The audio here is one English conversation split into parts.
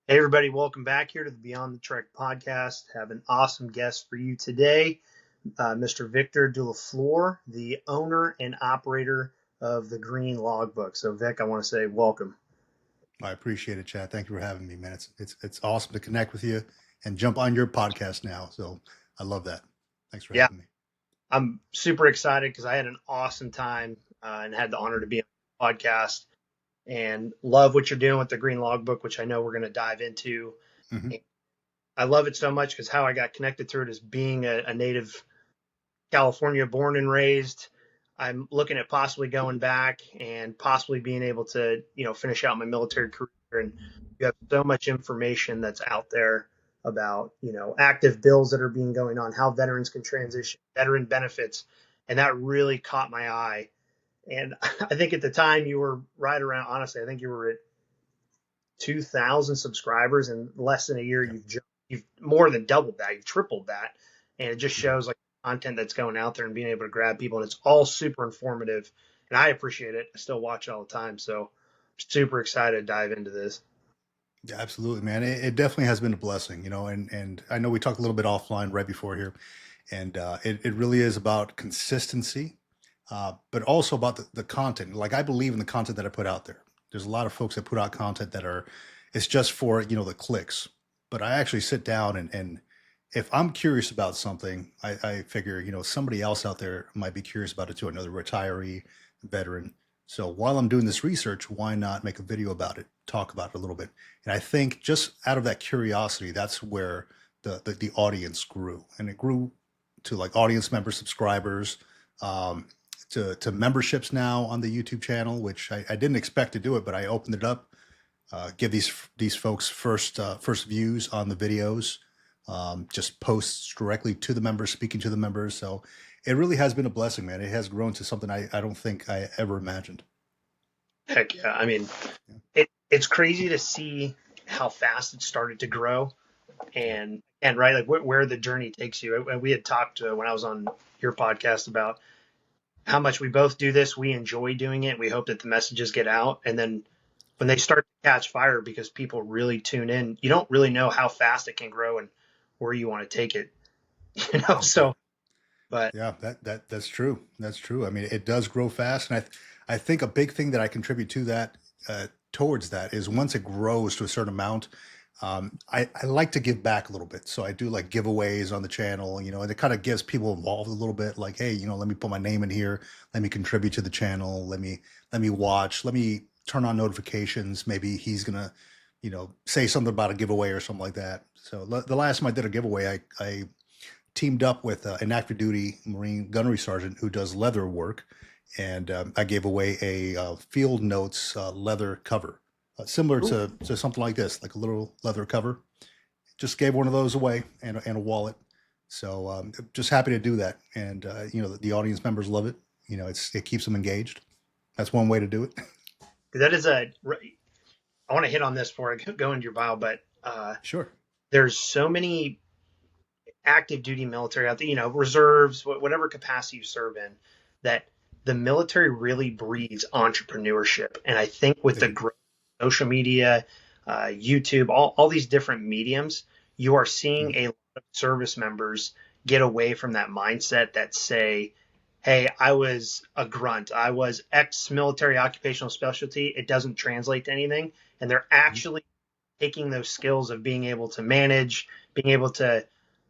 Hey, everybody, welcome back here to the Beyond the Trek podcast. Have an awesome guest for you today, Mr. Victor De La Flor, the owner and operator of the Green Logbook. So, Vic, I want to say welcome. I appreciate it, Chad. Thank you for having me, man. It's awesome to connect with you and jump on your podcast now. So I love that. Thanks for Yeah, having me. I'm super excited because I had an awesome time and had the honor to be on the podcast and love what you're doing with the Green Logbook, which I know we're going to dive into. Hmm. And I love it so much because how I got connected through it is being a native California born and raised. I'm looking at possibly going back and possibly being able to, finish out my military career. And you have so much information that's out there about, active bills that are being going on, how veterans can transition, veteran benefits. And that really caught my eye. And I think at the time you were right around, honestly, I think you were at 2,000 subscribers in less than a year. Yeah. You've more than doubled that. You've tripled that, and it just Mhm. shows like content that's going out there and being able to grab people. And it's all super informative, and I appreciate it. I still watch it all the time, so I'm super excited to dive into this. Yeah, absolutely, man. It definitely has been a blessing, and I know we talked a little bit offline right before here, and it really is about consistency, but also about the content. Like I believe in the content that I put out there. There's a lot of folks that put out content that it's just for, the clicks. But I actually sit down and if I'm curious about something, I figure, somebody else out there might be curious about it too, another retiree, veteran. So while I'm doing this research, why not make a video about it, talk about it a little bit? And I think just out of that curiosity, that's where the audience grew. And it grew to like audience members, subscribers, um, to memberships now on the YouTube channel, which I didn't expect to do it, but I opened it up, give these folks first views on the videos, just posts directly to the members, speaking to the members. So it really has been a blessing, man. It has grown to something I don't think I ever imagined. Heck yeah! I mean, Yeah. it's crazy to see how fast it started to grow, Yeah. and right, like where the journey takes you. And we had talked when I was on your podcast about how much we both do this. We enjoy doing it. We hope that the messages get out, and then when they start to catch fire because people really tune in, you don't really know how fast it can grow and where you want to take it, you know? Yeah. So, but Yeah, that's true. That's true. I mean, it does grow fast, and I think a big thing that I contribute to that, towards that, is once it grows to a certain amount, I like to give back a little bit. So I do like giveaways on the channel, and it kind of gets people involved a little bit. Like, hey, let me put my name in here. Let me contribute to the channel. Let me watch. Let me turn on notifications. Maybe he's gonna, say something about a giveaway or something like that. So the last time I did a giveaway, I teamed up with an active duty Marine gunnery sergeant who does leather work, and I gave away a Field Notes leather cover, similar cool. to something like this, like a little leather cover. Just gave one of those away and a wallet. So just happy to do that, and the audience members love it. It keeps them engaged. That's one way to do it. That is I want to hit on this before I go into your bio, but Sure. there's so many active duty military out there, reserves, whatever capacity you serve in, that the military really breeds entrepreneurship. And I think with They the do. growth of social media, YouTube, all these different mediums, you are seeing Mhm. a lot of service members get away from that mindset that say, hey, I was a grunt, I was ex military occupational specialty. It doesn't translate to anything. And they're Mhm. actually taking those skills of being able to manage, being able to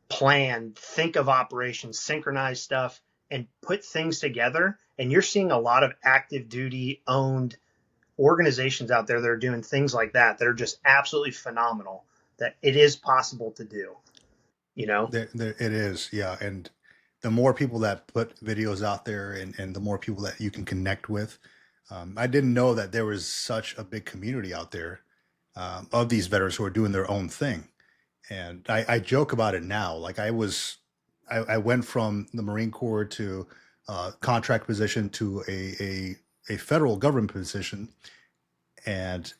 plan, think of operations, synchronize stuff, and put things together. And you're seeing a lot of active duty owned organizations out there that are doing things like that are just absolutely phenomenal. That it is possible to do, you know? It is, yeah. And the more people that put videos out there, and the more people that you can connect with, I didn't know that there was such a big community out there, of these veterans who are doing their own thing. And I joke about it now. Like I went from the Marine Corps to contract position to a federal government position. And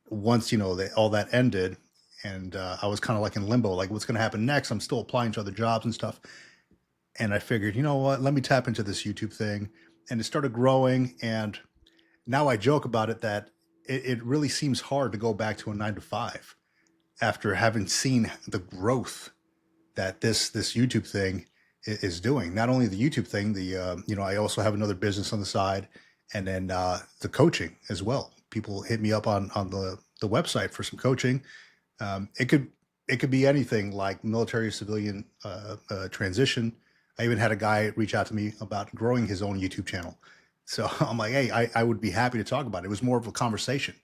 once, all that ended, and I was kind of like in limbo, like what's going to happen next? I'm still applying to other jobs and stuff. And I figured, you know what, let me tap into this YouTube thing. And it started growing. And now I joke about it that it really seems hard to go back to a 9 to 5. after having seen the growth that this YouTube thing is doing. Not only the YouTube thing, the I also have another business on the side, and then the coaching as well. People hit me up on the website for some coaching. It could be anything like military civilian transition. I even had a guy reach out to me about growing his own YouTube channel. So I'm like, hey, I would be happy to talk about it. It was more of a conversation.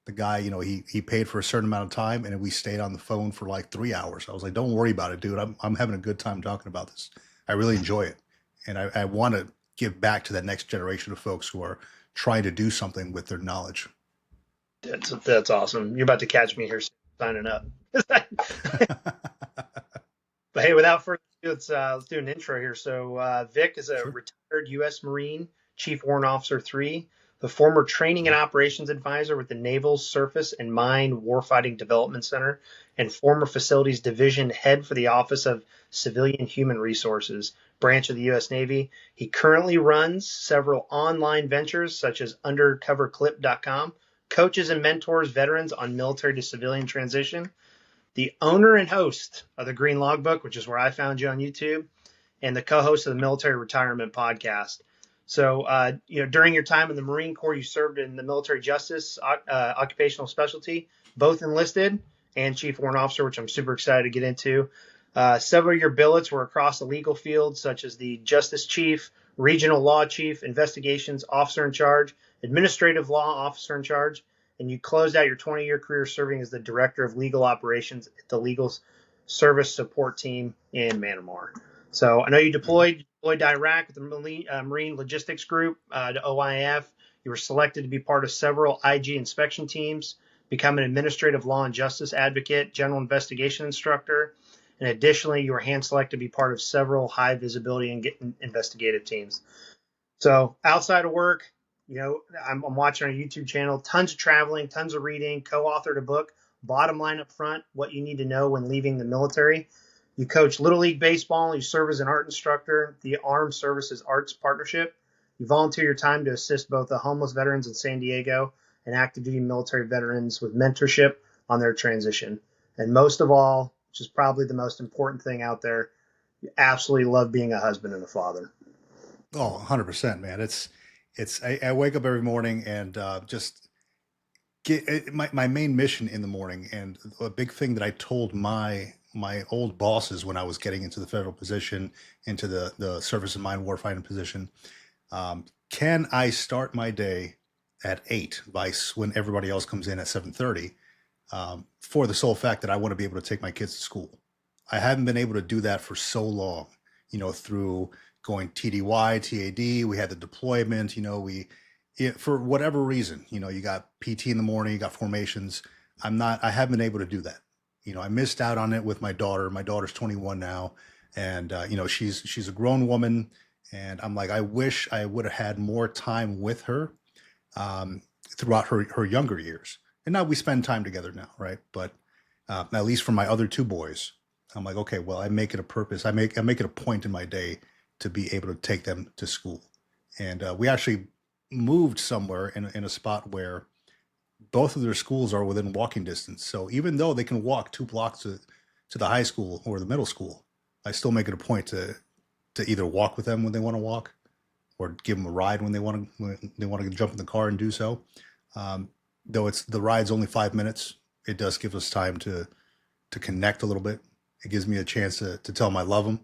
The guy, he paid for a certain amount of time, and we stayed on the phone for like 3 hours. I was like, don't worry about it, dude. I'm having a good time talking about this. I really enjoy it, and I want to give back to that next generation of folks who are trying to do something with their knowledge. That's awesome. You're about to catch me here signing up. But hey, without further ado, let's do an intro here. So Vic is a Sure. retired U.S. Marine, Chief Warrant Officer 3, the former Training and Operations Advisor with the Naval Surface and Mine Warfighting Development Center, and former Facilities Division Head for the Office of Civilian Human Resources, branch of the U.S. Navy. He currently runs several online ventures such as undercoverclip.com, coaches and mentors veterans on military to civilian transition, the owner and host of the Green Logbook, which is where I found you on YouTube, and the co-host of the Military Retirement Podcast. So, during your time in the Marine Corps, you served in the military justice occupational specialty, both enlisted and chief warrant officer, which I'm super excited to get into. Several of your billets were across the legal field, such as the justice chief, regional law chief, investigations officer in charge, administrative law officer in charge, and you closed out your 20-year career serving as the director of legal operations at the Legal Service Support Team in Myanmar. So I know you deployed to Iraq with the Marine Logistics Group to OIF. You were selected to be part of several IG inspection teams, become an administrative law and justice advocate, general investigation instructor, and additionally, you were hand-selected to be part of several high visibility and investigative teams. So outside of work, I'm watching our YouTube channel, tons of traveling, tons of reading, co-authored a book, bottom line up front, what you need to know when leaving the military. You coach Little League Baseball. You serve as an art instructor, the Armed Services Arts Partnership. You volunteer your time to assist both the homeless veterans in San Diego and active duty military veterans with mentorship on their transition. And most of all, which is probably the most important thing out there, you absolutely love being a husband and a father. Oh, 100%, man. I wake up every morning and just get my main mission in the morning. And a big thing that I told my old bosses when I was getting into the federal position, into the surface and mine warfighting position, can I start my day at 8 by when everybody else comes in at 7:30, for the sole fact that I want to be able to take my kids to school. I haven't been able to do that for so long, through going TDY, TAD. We had the deployment, for whatever reason, you got PT in the morning, you got formations. I haven't been able to do that. I missed out on it with my daughter. My daughter's 21 now, and she's a grown woman, and I'm like, I wish I would have had more time with her throughout her younger years. And now we spend time together now, right? But at least for my other two boys, I'm like, okay, well, I make it a purpose. I make it a point in my day to be able to take them to school. And we actually moved somewhere in a spot where both of their schools are within walking distance. So even though they can walk 2 blocks to the high school or the middle school, I still make it a point to either walk with them when they want to walk, or give them a ride when they want to jump in the car and do so. Though the ride's only 5 minutes, it does give us time to connect a little bit. It gives me a chance to tell them I love them,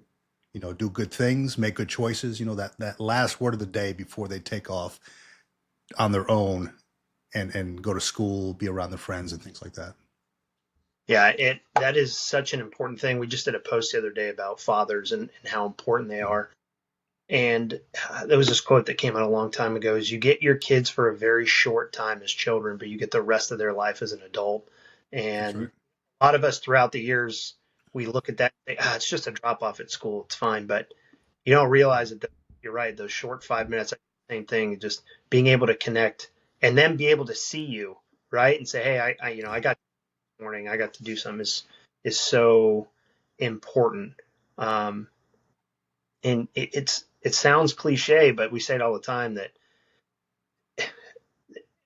do good things, make good choices, that last word of the day before they take off on their own and go to school, be around their friends and things like that. Yeah, that is such an important thing. We just did a post the other day about fathers and how important they are. And there was this quote that came out a long time ago: is you get your kids for a very short time as children, but you get the rest of their life as an adult. And Right. a lot of us throughout the years, we look at that and say, it's just a drop off at school. It's fine. But you don't realize that you're right. Those short 5 minutes, same thing, just being able to connect and then be able to see you, right? And say, hey, I got this morning, I got to do something is so important. And it sounds cliche, but we say it all the time that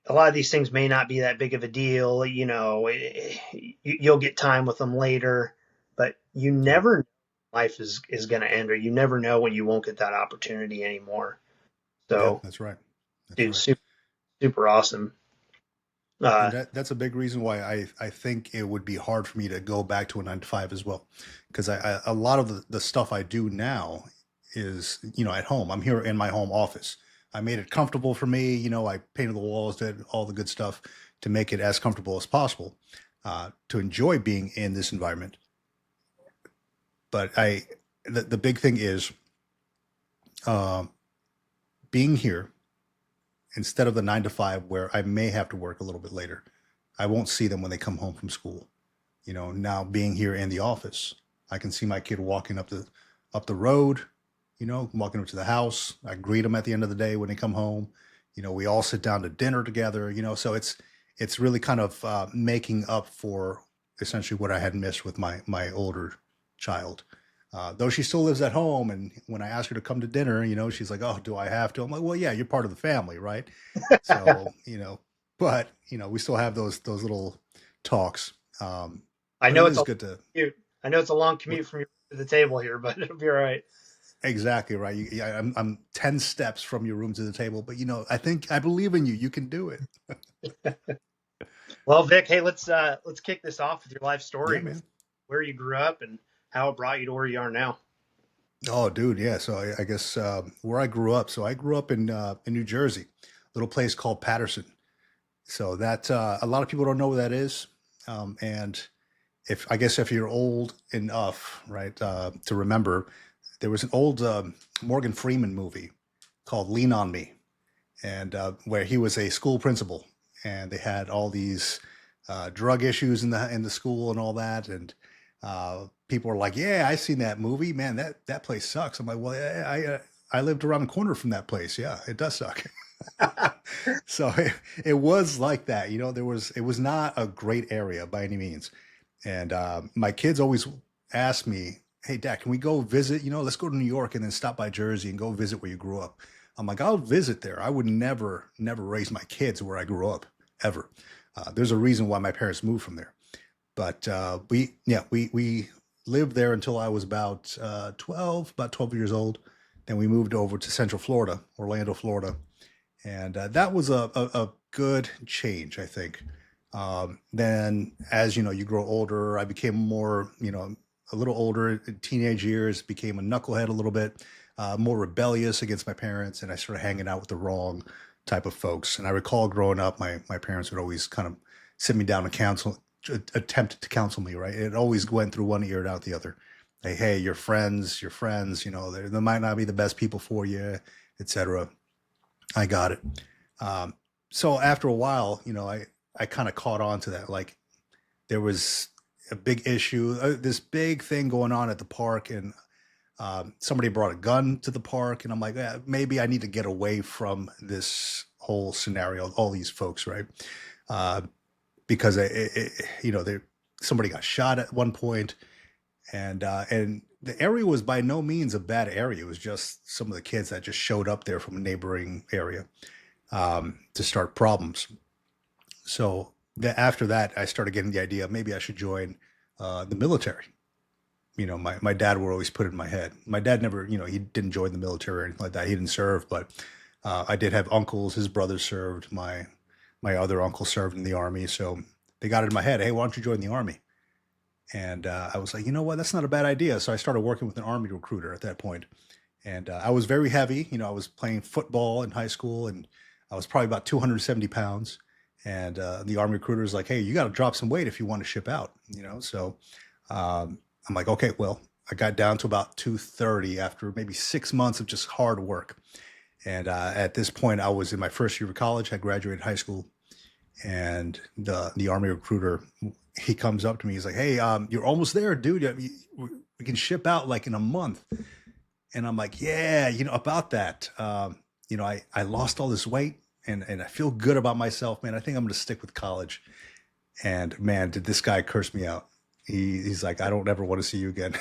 a lot of these things may not be that big of a deal. You'll get time with them later, but you Yeah. never know when life is going to end, or you never know when you won't get that opportunity anymore. Yeah, So, that's right. That's dude, right. super, super awesome. And Uh, that's a big reason why I think it would be hard for me to go back to a 9 to 5 as well. Because a lot of the stuff I do now is, at home. I'm here in my home office. I made it comfortable for me. I painted the walls, did all the good stuff to make it as comfortable as possible, to enjoy being in this environment. But the big thing is, uh, being here instead of the 9 to 5 where I may have to work a little bit later. I won't see them when they come home from school. Now being here in the office, I can see my kid walking up the road, walking up to the house. I greet them at the end of the day when they come home. We all sit down to dinner together, so it's really kind of making up for essentially what I had missed with my older child. Though she still lives at home, and when I ask her to come to dinner, she's like, "Oh, do I have to?" I'm like, "Well, yeah, you're part of the family, right?" So, but we still have those little talks. I But know it it's is a good to. commute. I know it's a long What, commute from your to the table here, but it'll be all right. exactly right. Yeah, I'm 10 steps from your room to the table, but I believe in you. You can do it. Well, Vic, hey, let's kick this off with your life Yeah, story, with man. where you grew up and how it brought you to where you are now. Oh, dude, yeah. So I guess where I grew up. So I grew up in New Jersey, a little place called Patterson. So that a lot of people don't know what that is, and if you're old enough, right, to remember, there was an old Morgan Freeman movie called Lean on Me, and where he was a school principal, and they had all these drug issues in the school and all that, and people were like, "Yeah, I seen that movie, man. That place sucks." I'm like, "Well, I lived around the corner from that place. Yeah, it does suck." So it was like that, it was not a great area by any means. And my kids always ask me, "Hey, Dad, can we go visit? Let's go to New York and then stop by Jersey and go visit where you grew up." I'm like, "I'll visit there. I would never raise my kids where I grew up, ever." There's a reason why my parents moved from there. But we lived there until I was about 12 years old. Then we moved over to Central Florida, Orlando, Florida, and that was a good change, I think. Then, as you grow older, I became more, a little older in teenage years, became a knucklehead a little bit, more rebellious against my parents, and I started hanging out with the wrong type of folks. And I recall growing up, my parents would always kind of sit me down and attempt to counsel me, right? It always went through one ear and out the other. Hey, your friends, they might not be the best people for you, etc. I got it. Um, so after a while, I kind of caught on to that. Like, there was a big issue, this big thing going on at the park, and somebody brought a gun to the park, and I'm like, maybe I need to get away from this whole scenario, all these folks, right? Uh, because somebody got shot at one point, and the area was by no means a bad area. It was just some of the kids that just showed up there from a neighboring area to start problems. So after that, I started getting the idea maybe I should join the military. My dad would always put it in my head. My dad never, he didn't join the military or anything like that. He didn't serve, but I did have uncles. His brothers served. My other uncle served in the army, so they got it in my head. Hey, why don't you join the army? And I was like, you know what? That's not a bad idea. So I started working with an army recruiter at that point. And I was very heavy. I was playing football in high school, and I was probably about 270 pounds. And the army recruiter was like, "Hey, you got to drop some weight if you want to ship out." So I'm like, "Okay, well." I got down to about 230 after maybe 6 months of just hard work. And at this point, I was in my first year of college. I graduated high school, and the army recruiter, he comes up to me. He's like, "Hey, you're almost there, dude. We can ship out like in a month." And I'm like, "Yeah, about that. I lost all this weight, and I feel good about myself, man. I think I'm going to stick with college." And man, did this guy curse me out. He's like, "I don't ever want to see you again."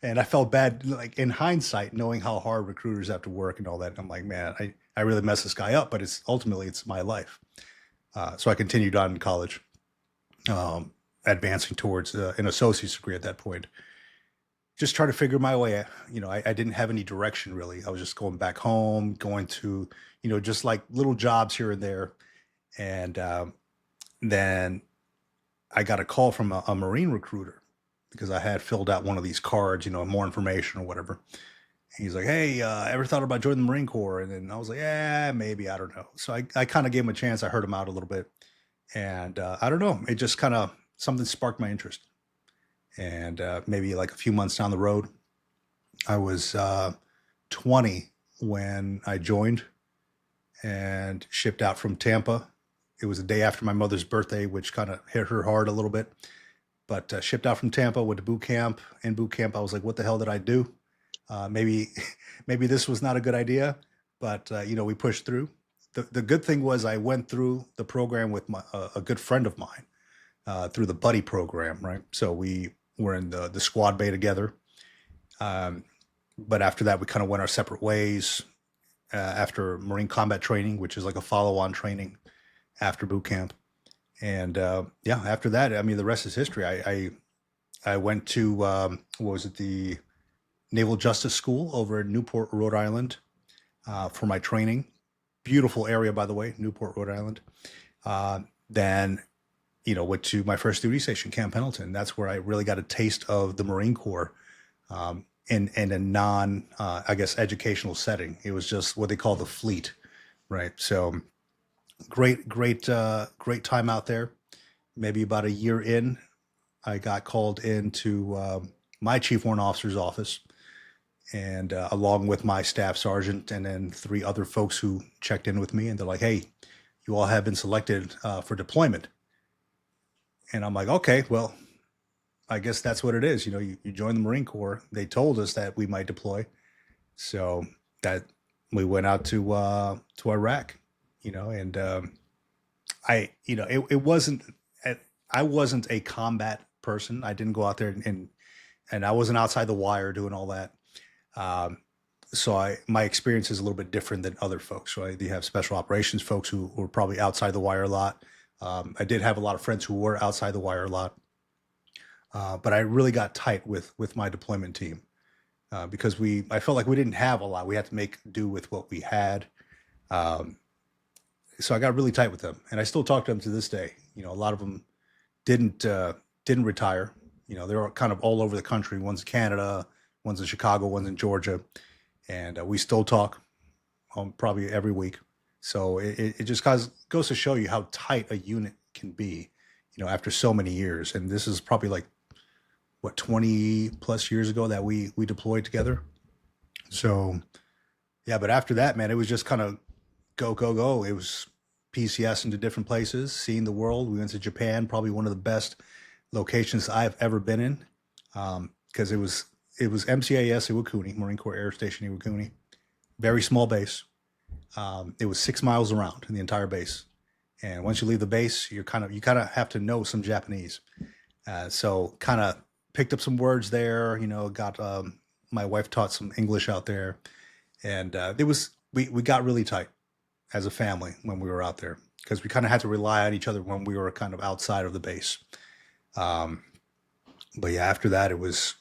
And I felt bad, like in hindsight, knowing how hard recruiters have to work and all that. I'm like, man, I really messed this guy up, but it's ultimately it's my life. So I continued on in college, um, advancing towards an associate's degree at that point. Just try to figure my way out. I didn't have any direction really. I was just going back home, going to, just like little jobs here and there. And then I got a call from a Marine recruiter because I had filled out one of these cards, more information or whatever. He's like, hey, ever thought about joining the Marine Corps? And then I was like, yeah, maybe, I don't know. So I kind of gave him a chance. I heard him out a little bit. And I don't know, it just kind of, something sparked my interest. And maybe like a few months down the road, I was 20 when I joined and shipped out from Tampa. It was the day after my mother's birthday, which kind of hit her hard a little bit. But shipped out from Tampa, went to boot camp. In boot camp, I was like, what the hell did I do? Maybe maybe this was not a good idea, but we pushed through. The good thing was I went through the program with a good friend of mine through the buddy program, right? So we were in the squad bay together. But after that, we kind of went our separate ways after Marine combat training, which is like a follow-on training after boot camp. And after that, I mean, the rest is history. I went to, what was it, the Naval Justice School over in Newport, Rhode Island for my training. Beautiful area, by the way, Newport, Rhode Island. Then, went to my first duty station, Camp Pendleton. That's where I really got a taste of the Marine Corps in a non, I guess, educational setting. It was just what they call the fleet, right? So great time out there. Maybe about a year in, I got called into my chief warrant officer's office, and along with my staff sergeant and then three other folks who checked in with me, and they're like, hey, you all have been selected for deployment. And I'm like, okay, well, I guess that's what it is. You join the Marine Corps. They told us that we might deploy. So that we went out to Iraq, and it wasn't, I wasn't a combat person. I didn't go out there and I wasn't outside the wire doing all that. So my experience is a little bit different than other folks. Right? You have special operations folks who were probably outside the wire a lot. I did have a lot of friends who were outside the wire a lot. But I really got tight with my deployment team because I felt like we didn't have a lot. We had to make do with what we had. So I got really tight with them, and I still talk to them to this day. A lot of them didn't retire. They're kind of all over the country. One's in Canada, one's in Chicago, one's in Georgia, and we still talk probably every week. So it just goes to show you how tight a unit can be, after so many years. And this is probably like, what, 20 plus years ago that we deployed together. So, yeah, but after that, man, it was just kind of go, go, go. It was PCS into different places, seeing the world. We went to Japan, probably one of the best locations I've ever been in, because it was MCAS Iwakuni, Marine Corps Air Station Iwakuni, very small base. It was 6 miles around in the entire base. And once you leave the base, you kind of have to know some Japanese. So kind of picked up some words there, got, my wife taught some English out there. And we got really tight as a family when we were out there because we kind of had to rely on each other when we were kind of outside of the base. But yeah, after that, it was,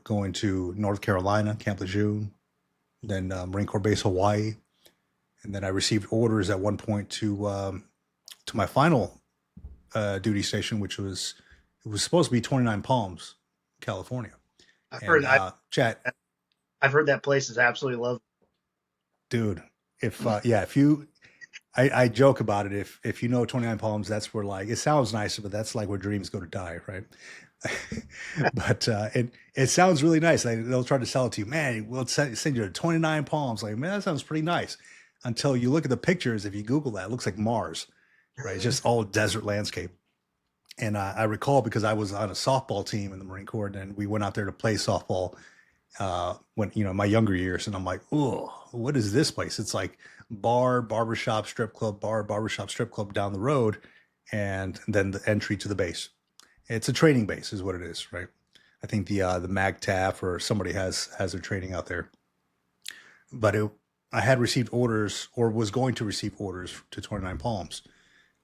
going to North Carolina, Camp Lejeune, then Marine Corps Base Hawaii. And then I received orders at one point to my final duty station, which was supposed to be 29 Palms, California. Chad, I've heard that place is absolutely lovely. Dude, if I joke about it. If 29 Palms, that's where, like, it sounds nice, but that's like where dreams go to die, right? But it sounds really nice. They'll try to sell it to you, man. We'll send you to 29 Palms. Like, man, that sounds pretty nice. Until you look at the pictures, if you Google that, it looks like Mars, right? It's just all desert landscape. And I recall because I was on a softball team in the Marine Corps, and we went out there to play softball when, my younger years. And I'm like, oh, what is this place? It's like barbershop, strip club, barbershop, strip club down the road. And then the entry to the base. It's a training base is what it is, right? I think the MAGTAF or somebody has their training out there. But I had received orders or was going to receive orders to 29 Palms.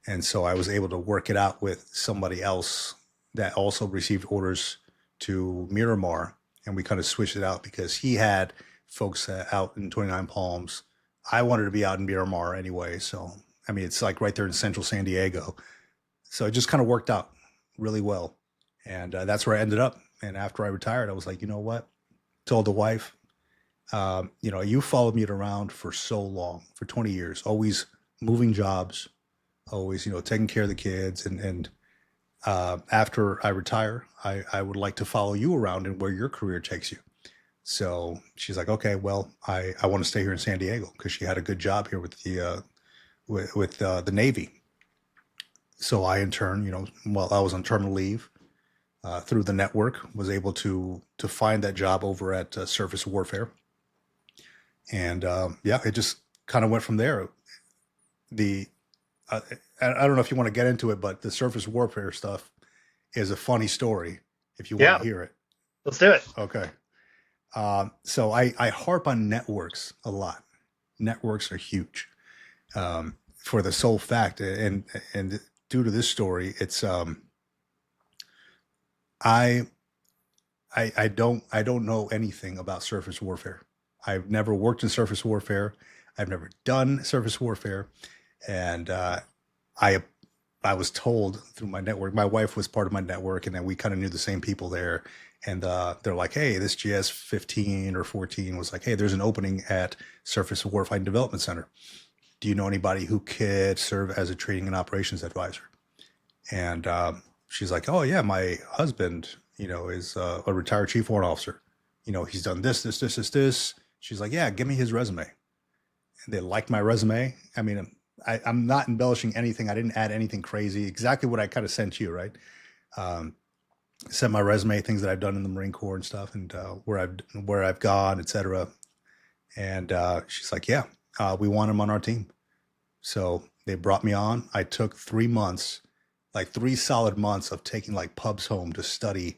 And so I was able to work it out with somebody else that also received orders to Miramar. And we kind of switched it out because he had folks out in 29 Palms. I wanted to be out in Miramar anyway. So, I mean, it's like right there in central San Diego. So it just kind of worked out really well. And that's where I ended up. And after I retired, I was like, you know what? Told the wife, you followed me around for so long, for 20 years, always moving jobs, always, taking care of the kids. And after I retire, I would like to follow you around and where your career takes you. So she's like, okay, well, I want to stay here in San Diego because she had a good job here with the Navy. So I, in turn, while I was on terminal leave, through the network, was able to find that job over at Surface Warfare. And it just kind of went from there. I don't know if you want to get into it, but the Surface Warfare stuff is a funny story if you want to hear it. Let's do it. Okay. So I harp on networks a lot. Networks are huge for the sole fact, and due to this story, it's I don't know anything about surface warfare. I've never worked in surface warfare. I've never done surface warfare, and I was told through my network. My wife was part of my network, and then we kind of knew the same people there. And they're like, hey, this GS 15 or 14 was like, hey, there's an opening at Surface Warfighting Development Center. Do you know anybody who could serve as a training and operations advisor? And she's like, oh, yeah, my husband, is a retired chief warrant officer. He's done this. She's like, yeah, give me his resume. And they liked my resume. I mean, I'm not embellishing anything. I didn't add anything crazy. Exactly what I kind of sent you, right? Sent my resume, things that I've done in the Marine Corps and stuff, and where I've gone, etc. And she's like, yeah, we want him on our team. So they brought me on. I took 3 months, like 3 solid months of taking like pubs home to study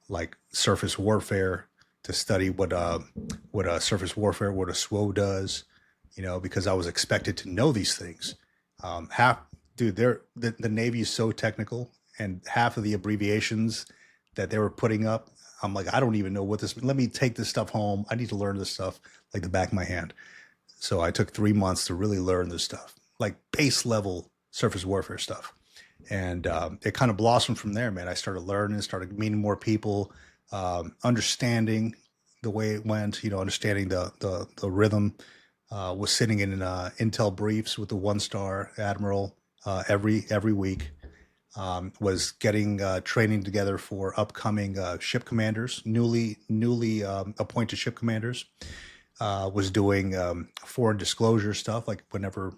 like surface warfare, to study what surface warfare, what a SWO does, because I was expected to know these things. The Navy is so technical, and half of the abbreviations that they were putting up, I'm like, I don't even know what this, let me take this stuff home. I need to learn this stuff like the back of my hand. So I took 3 months to really learn this stuff, like base level surface warfare stuff. And it kind of blossomed from there, man. I started learning, started meeting more people, understanding the way it went, understanding the rhythm. Was sitting in intel briefs with the 1-star admiral every week. Was getting training together for upcoming ship commanders, newly appointed ship commanders. Was doing foreign disclosure stuff, like whenever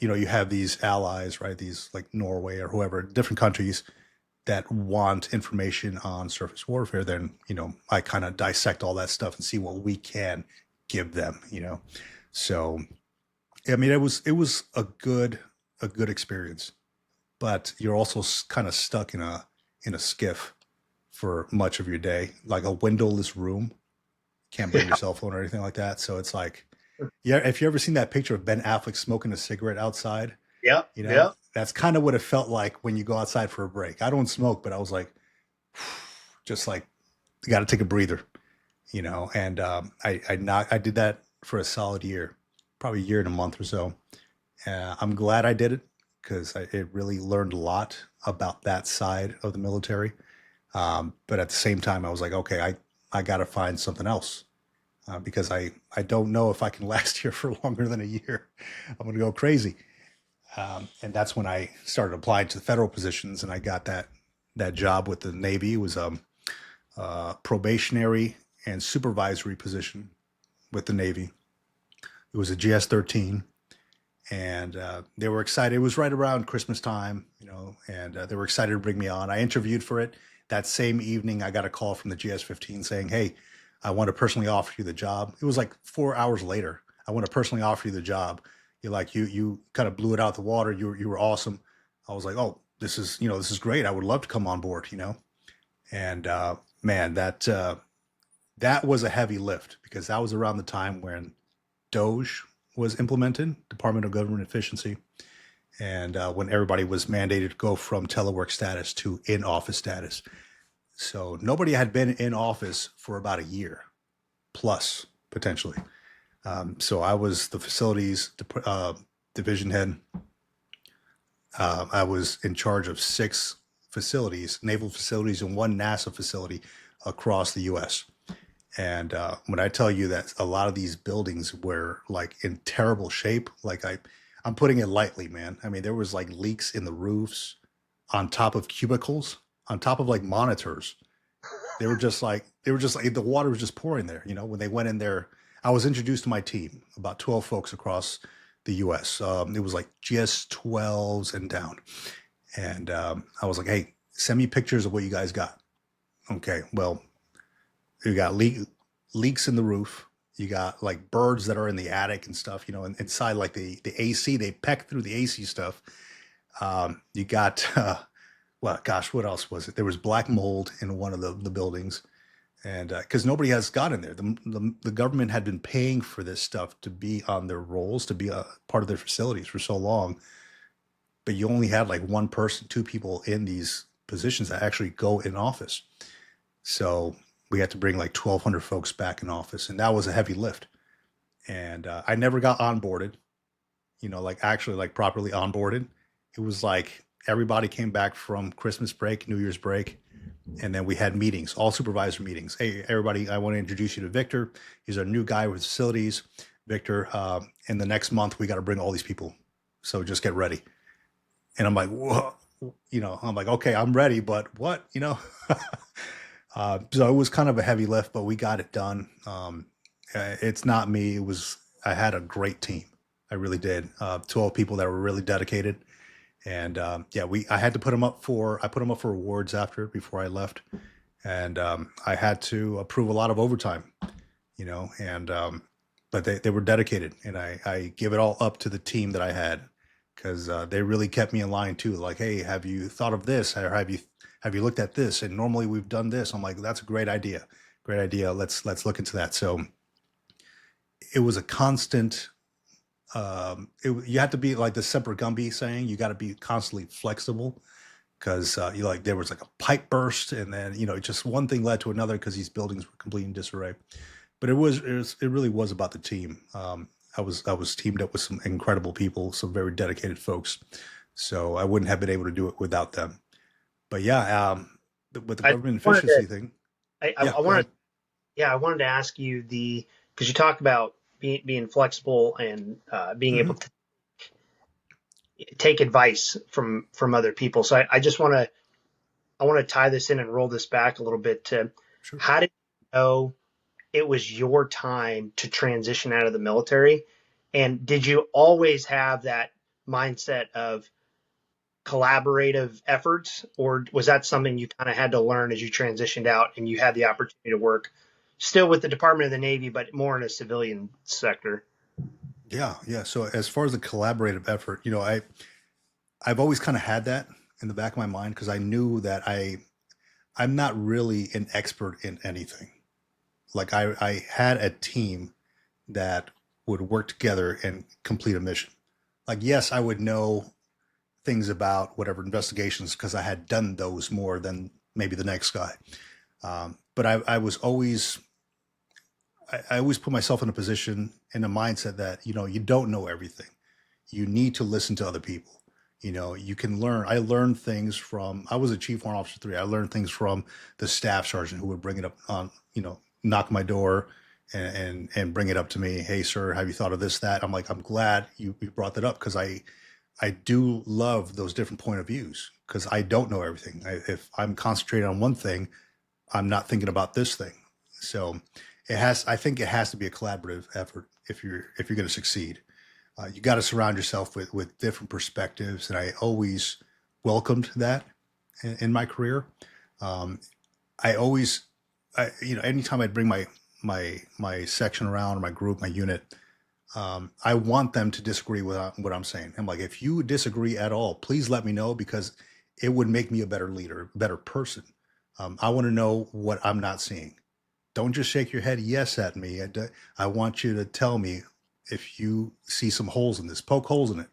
you have these allies, right? These like Norway or whoever, different countries that want information on surface warfare. Then I kind of dissect all that stuff and see what we can give them. So I mean, it was a good experience. But you're also kind of stuck in a skiff for much of your day, like a windowless room. Can't bring your cell phone or anything like that. So it's like, yeah, if you ever seen that picture of Ben Affleck smoking a cigarette outside, that's kind of what it felt like when you go outside for a break. I don't smoke, but I was like, just like, you got to take a breather, And I did that for a solid year, probably a year and a month or so. I'm glad I did it, because it really learned a lot about that side of the military. But at the same time, I was like, okay, I got to find something else, because I don't know if I can last here for longer than a year. I'm going to go crazy. And that's when I started applying to the federal positions, and I got that job with the Navy. It was a probationary and supervisory position with the Navy. It was a GS-13. And they were excited. It was right around Christmas time, and they were excited to bring me on. I interviewed for it. That same evening, I got a call from the GS-15 saying, hey, I want to personally offer you the job. It was like 4 hours later. I want to personally offer you the job. You kind of blew it out the water. You were awesome. I was like, oh, this is great. I would love to come on board, And Man, that was a heavy lift because that was around the time when Doge was implemented, Department of Government Efficiency, and when everybody was mandated to go from telework status to in-office status. So nobody had been in office for about a year plus potentially. So I was the facilities division head. I was in charge of 6 facilities, naval facilities, and 1 NASA facility across the U.S. And when I tell you that a lot of these buildings were like in terrible shape, like I'm putting it lightly, man. I mean, there was like leaks in the roofs, on top of cubicles, on top of like monitors. They were just like the water was just pouring there. When they went in there, I was introduced to my team, about 12 folks across the U.S. It was like GS-12s and down, and I was like, "Hey, send me pictures of what you guys got." Okay, well, you got leaks in the roof. You got like birds that are in the attic and stuff. And inside like the AC, they peck through the AC stuff. You got well, gosh, what else was it? There was black mold in one of the buildings, and because nobody has got in there, the government had been paying for this stuff to be on their rolls, to be a part of their facilities for so long, but you only had like one person, 2 people in these positions that actually go in office. So we had to bring like 1,200 folks back in office, and that was a heavy lift. And I never got onboarded, like actually like properly onboarded. It was like everybody came back from Christmas break, New Year's break, and then we had meetings, all supervisor meetings. Hey, everybody, I want to introduce you to Victor. He's our new guy with facilities. Victor, in the next month, we got to bring all these people. So just get ready. And I'm like, whoa, I'm like, okay, I'm ready, but what, so it was kind of a heavy lift, but we got it done. It's not me. I had a great team. I really did. 12 people that were really dedicated. And yeah, I put them up for awards before I left. And I had to approve a lot of overtime, and but they were dedicated, and I give it all up to the team that I had, because they really kept me in line too. Like, hey, have you thought of this? Or have you looked at this? And normally we've done this. I'm like, that's a great idea. Great idea. Let's look into that. So it was a constant. You have to be like the Semper Gumby saying. You got to be constantly flexible, because you like there was like a pipe burst, and then just one thing led to another because these buildings were completely in disarray. But it really was about the team. I was teamed up with some incredible people, some very dedicated folks. So I wouldn't have been able to do it without them. But yeah, with the I government wanted efficiency to, thing, yeah, I go wanted, ahead. yeah, I wanted to ask you because you talk about being flexible and being able Hmm. to take advice from other people. So I just I want to tie this in and roll this back a little bit to Sure. how did you know it was your time to transition out of the military? And did you always have that mindset of collaborative efforts, or was that something you kind of had to learn as you transitioned out and you had the opportunity to work still with the Department of the Navy, but more in a civilian sector? Yeah, yeah. So as far as the collaborative effort, I've always kind of had that in the back of my mind, because I knew that I'm not really an expert in anything. Like I had a team that would work together and complete a mission. Like, yes, I would know things about whatever investigations because I had done those more than maybe the next guy. But I always put myself in a position, in a mindset that you don't know everything. You need to listen to other people. You can learn. I learned things from. I was a chief warrant officer 3. I learned things from the staff sergeant who would bring it up on, knock my door and bring it up to me. Hey, sir, have you thought of this, that? I'm like, I'm glad you brought that up, because I do love those different point of views, because I don't know everything. If I'm concentrating on one thing, I'm not thinking about this thing. So I think it has to be a collaborative effort if you're going to succeed. You got to surround yourself with different perspectives, and I always welcomed that in my career. Um, I always, anytime I'd bring my section around, or my group, my unit, I want them to disagree with what I'm saying. I'm like, if you disagree at all, please let me know, because it would make me a better leader, a better person. I want to know what I'm not seeing. Don't just shake your head yes at me. I want you to tell me if you see some holes in this. Poke holes in it.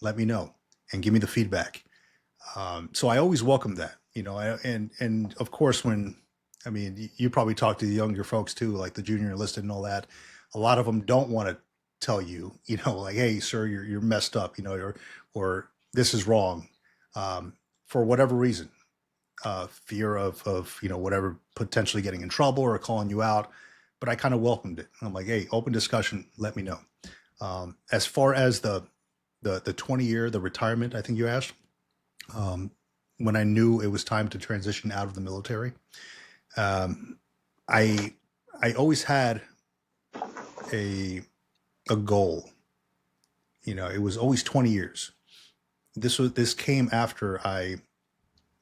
Let me know and give me the feedback. So I always welcome that, and of course when, I mean, you probably talk to the younger folks too, like the junior enlisted and all that. A lot of them don't want to tell you, like, hey, sir, you're messed up, or this is wrong, for whatever reason, fear of whatever, potentially getting in trouble or calling you out. But I kind of welcomed it. I'm like, hey, open discussion. Let me know. As far as the 20-year, the retirement, I think you asked, um, when I knew it was time to transition out of the military, um, I I always had a a goal. It was always 20 years. This came after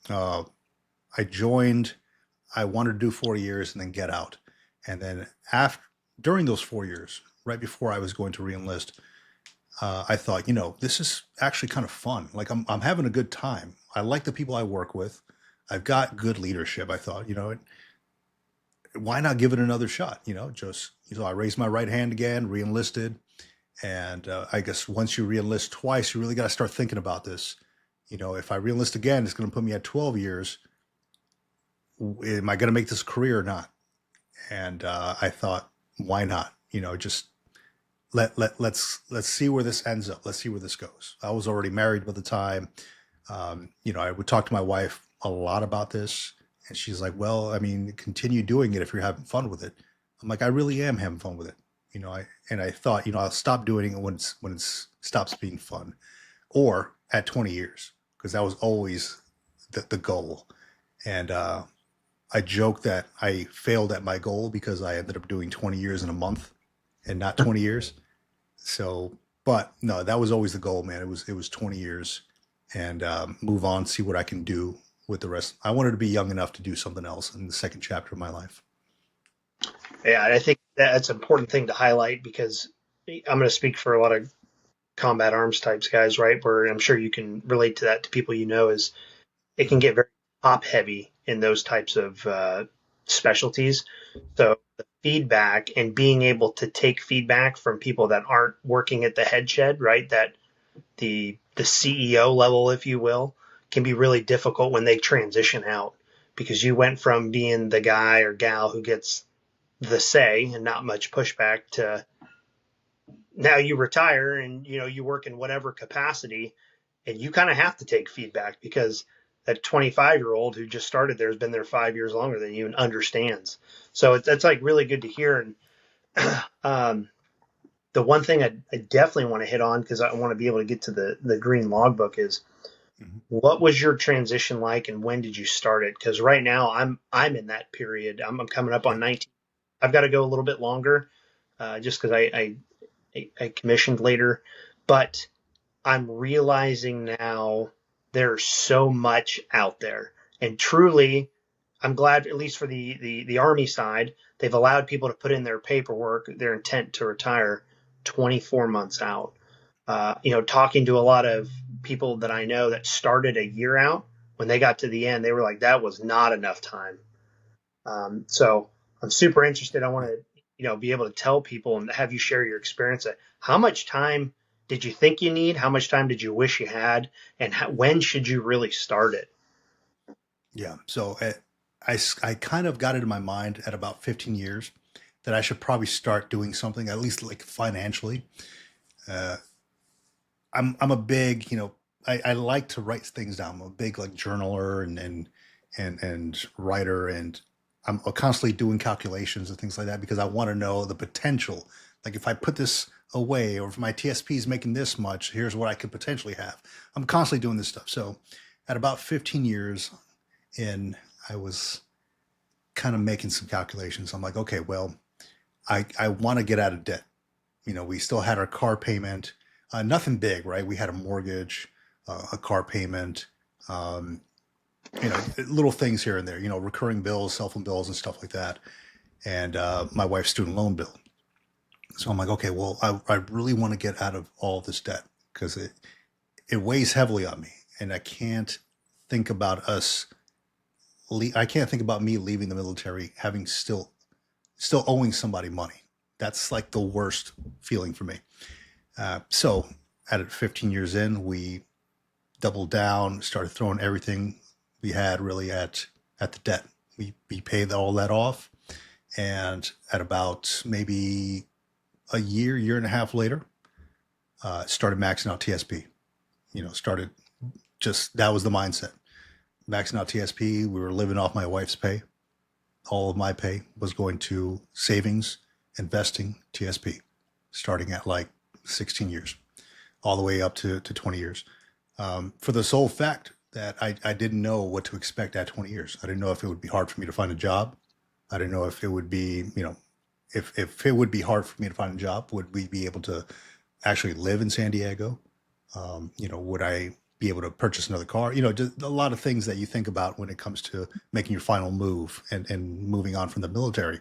uh, I joined. I wanted to do 4 years and then get out, and then after during those 4 years, right before I was going to reenlist, I thought, this is actually kind of fun. Like I'm having a good time. I like the people I work with. I've got good leadership. I thought, why not give it another shot? Just I raised my right hand again, reenlisted, and I guess once you reenlist twice, you really got to start thinking about this. If I reenlist again, it's going to put me at 12 years. Am I going to make this a career or not? And I thought, why not? Just let's see where this ends up. Let's see where this goes. I was already married by the time. I would talk to my wife a lot about this, and she's like, "Well, I mean, continue doing it if you're having fun with it." I'm like, "I really am having fun with it." I thought, I'll stop doing it when it stops being fun, or at 20 years, because that was always the goal. And I joke that I failed at my goal because I ended up doing 20 years in a month and not 20 years. So, but no, that was always the goal, man. It was 20 years, and move on, see what I can do with the rest. I wanted to be young enough to do something else in the second chapter of my life. Yeah, I think that's an important thing to highlight because I'm going to speak for a lot of combat arms types guys, right? Where I'm sure you can relate to that to people is it can get very top heavy in those types of specialties. So the feedback and being able to take feedback from people that aren't working at the head shed, right? That the CEO level, if you will, can be really difficult when they transition out because you went from being the guy or gal who gets the say and not much pushback to now you retire and you work in whatever capacity and you kind of have to take feedback because that 25-year-old who just started there has been there 5 years longer than you and understands. So that's like really good to hear. And the one thing I definitely want to hit on because I want to be able to get to the green logbook is Mhm. what was your transition like and when did you start it? Because right now I'm in that period. I'm coming up on Yep. 19. I've got to go a little bit longer just because I commissioned later, but I'm realizing now there's so much out there. And truly, I'm glad, at least for the Army side, they've allowed people to put in their paperwork, their intent to retire 24 months out. Talking to a lot of people that I know that started a year out, when they got to the end, they were like, that was not enough time. So I'm super interested. I want to, be able to tell people and have you share your experience. How much time did you think you need? How much time did you wish you had? And when should you really start it? Yeah. So I kind of got it in my mind at about 15 years that I should probably start doing something, at least like financially. Uh, I'm a big, I like to write things down. I'm a big like journaler and writer, and I'm constantly doing calculations and things like that because I want to know the potential. Like if I put this away, or if my TSP is making this much, here's what I could potentially have. I'm constantly doing this stuff. So at about 15 years in, I was kind of making some calculations. I'm like, okay, well, I want to get out of debt. We still had our car payment, nothing big, right? We had a mortgage, a car payment, um, little things here and there, recurring bills, cell phone bills, and stuff like that, and my wife's student loan bill. So I'm like, okay, well, I really want to get out of all this debt because it weighs heavily on me, and I can't think about us I can't think about me leaving the military having still owing somebody money. That's like the worst feeling for me. So at 15 years in, we doubled down, started throwing everything we had really at the debt. We paid all that off, and at about maybe a year and a half later, started maxing out TSP. Started just that was the mindset. Maxing out TSP. We were living off my wife's pay. All of my pay was going to savings, investing, TSP, starting at like 16 years, all the way up to 20 years. For the sole fact that I didn't know what to expect at 20 years. I didn't know if it would be hard for me to find a job. I didn't know if it would be, if it would be hard for me to find a job, would we be able to actually live in San Diego? Would I be able to purchase another car? Just a lot of things that you think about when it comes to making your final move and moving on from the military.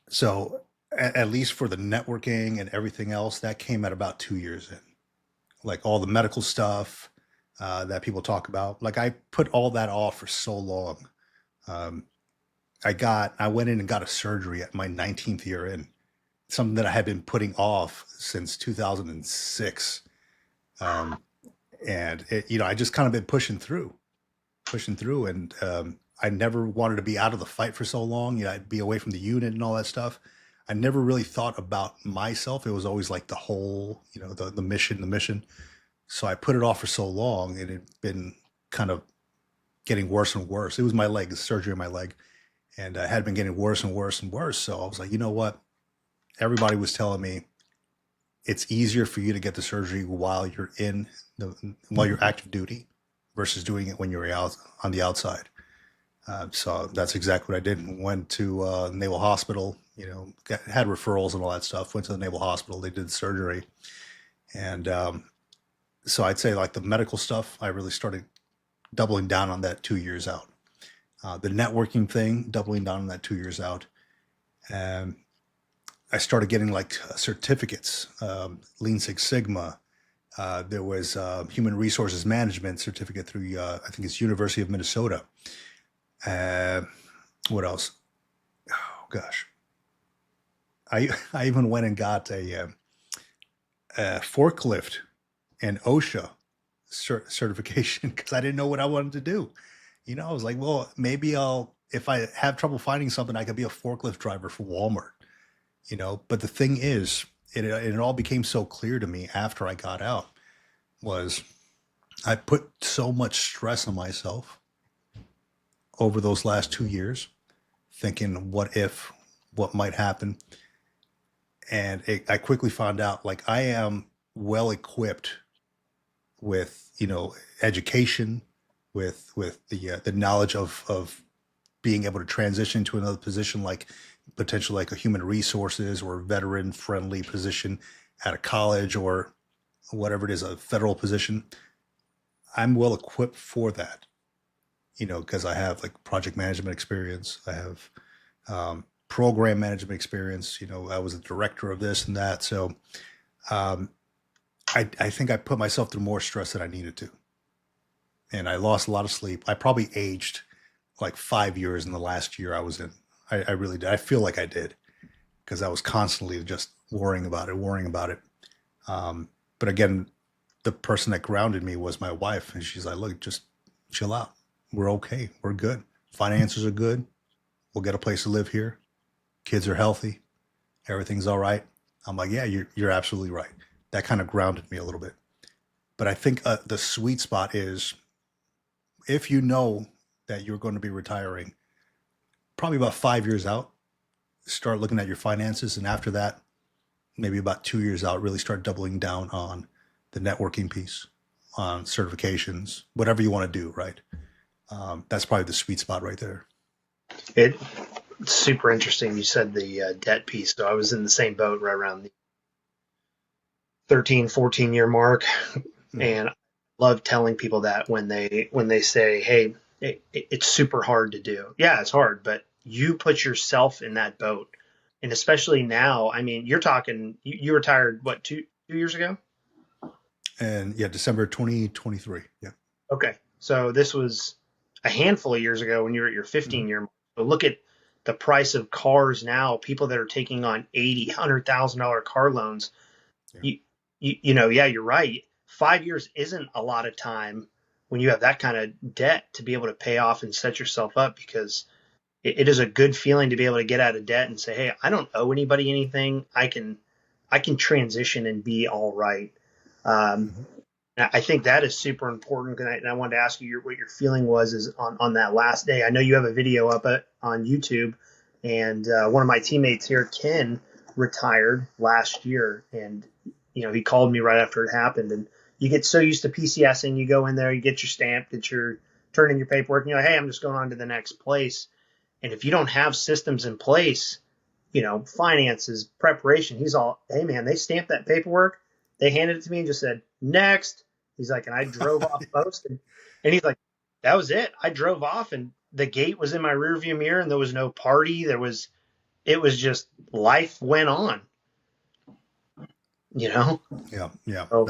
So at least for the networking and everything else, that came at about 2 years in. Like all the medical stuff that people talk about. Like I put all that off for so long. Um, I went in and got a surgery at my 19th year in, something that I had been putting off since 2006. Um, and I just kind of been pushing through. And I never wanted to be out of the fight for so long. I'd be away from the unit and all that stuff. I never really thought about myself. It was always like the whole, the mission. So I put it off for so long, and it'd been kind of getting worse and worse. It was my leg, the surgery on my leg, and I had been getting worse and worse and worse. So I was like, you know what? Everybody was telling me it's easier for you to get the surgery while you're active duty versus doing it when you're out on the outside. So that's exactly what I did. Went to Naval Hospital, had referrals and all that stuff. Went to the Naval Hospital. They did the surgery. And so I'd say like the medical stuff, I really started doubling down on that 2 years out. The networking thing, doubling down on that 2 years out. I started getting like certificates, Lean Six Sigma. There was Human Resources Management certificate through, I think it's University of Minnesota. What else? Oh gosh, I even went and got a forklift and OSHA certification because I didn't know what I wanted to do. I was like, well, maybe if I have trouble finding something, I could be a forklift driver for Walmart. But the thing is, it all became so clear to me after I got out was I put so much stress on myself over those last 2 years, thinking, what might happen? And I quickly found out, like, I am well equipped with, education, with the knowledge of being able to transition to another position, like potentially like a human resources or veteran friendly position at a college or whatever it is, a federal position. I'm well equipped for that. Because I have like project management experience. I have program management experience. I was a director of this and that. So um, I think I put myself through more stress than I needed to. And I lost a lot of sleep. I probably aged like 5 years in the last year I was in. I really did. I feel like I did because I was constantly just worrying about it. But again, the person that grounded me was my wife. And she's like, look, just chill out. We're okay. We're good. Finances are good. We'll get a place to live here. Kids are healthy. Everything's all right. I'm like, yeah, you're absolutely right. That kind of grounded me a little bit. But I think the sweet spot is if you know that you're going to be retiring, probably about 5 years out, start looking at your finances. And after that, maybe about 2 years out, really start doubling down on the networking piece, on certifications, whatever you want to do, right? That's probably the sweet spot right there. It's super interesting. You said the debt piece. So I was in the same boat right around the 13, 14 year mark. Mm-hmm. And I love telling people that when they say, hey, it's super hard to do. Yeah, it's hard, but you put yourself in that boat. And especially now, I mean, you're talking, you retired, what, 2 years ago? And yeah, December 2023. Yeah. Okay. So this was a handful of years ago when you were at your Hmm. 15 year mark. So look at the price of cars now. People that are taking on 80, $100,000 car loans. Yeah. You, yeah, you're right. 5 years isn't a lot of time when you have that kind of debt to be able to pay off and set yourself up, because it is a good feeling to be able to get out of debt and say, hey, I don't owe anybody anything. I can transition and be all right. Um, Hmm. I think that is super important. And I wanted to ask you what your feeling was is on that last day. I know you have a video up on YouTube, and one of my teammates here, Ken, retired last year, and he called me right after it happened. And you get so used to PCSing, you go in there, you get your stamp, get your turn in your paperwork, and you're like, hey, I'm just going on to the next place. And if you don't have systems in place, finances, preparation, he's all, hey man, they stamped that paperwork, they handed it to me and just said, next. He's like, and I drove off post, and he's like, that was it. I drove off and the gate was in my rearview mirror and there was no party. It was just life went on, you know? Yeah, yeah, So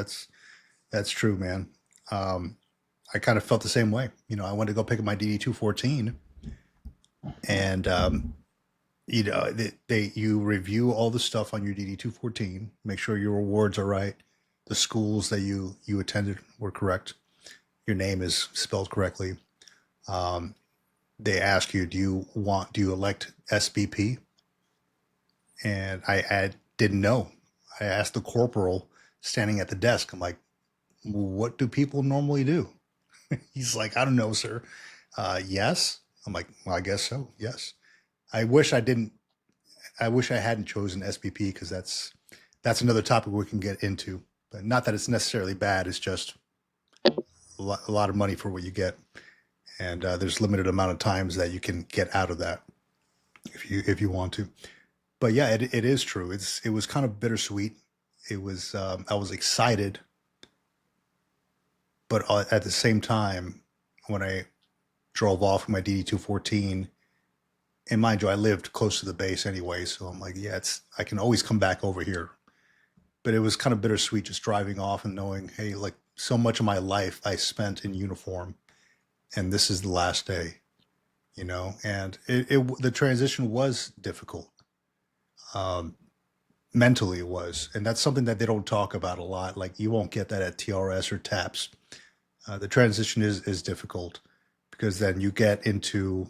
that's true, man. Um, I kind of felt the same way. I went to go pick up my DD 214, and you review all the stuff on your DD 214, make sure your rewards are right, the schools that you attended were correct, your name is spelled correctly. Um, they ask you, do you elect SBP? And I didn't know. I asked the corporal standing at the desk. I'm like, what do people normally do? He's like, I don't know, sir. Yes. I'm like, well, I guess so. Yes. I wish I didn't. I wish I hadn't chosen SBP, because that's another topic we can get into. But not that it's necessarily bad. It's just a lot of money for what you get, and there's limited amount of times that you can get out of that if you want to. But yeah, it is true. It was kind of bittersweet. It was I was excited, but at the same time, when I drove off with my DD 214, and mind you, I lived close to the base anyway, so I'm like, yeah, I can always come back over here. But it was kind of bittersweet just driving off and knowing, hey, like, so much of my life I spent in uniform, and this is the last day, And the transition was difficult. Um, Mentally, it was, and that's something that they don't talk about a lot. Like, you won't get that at TRS or TAPS. The transition is difficult, because then you get into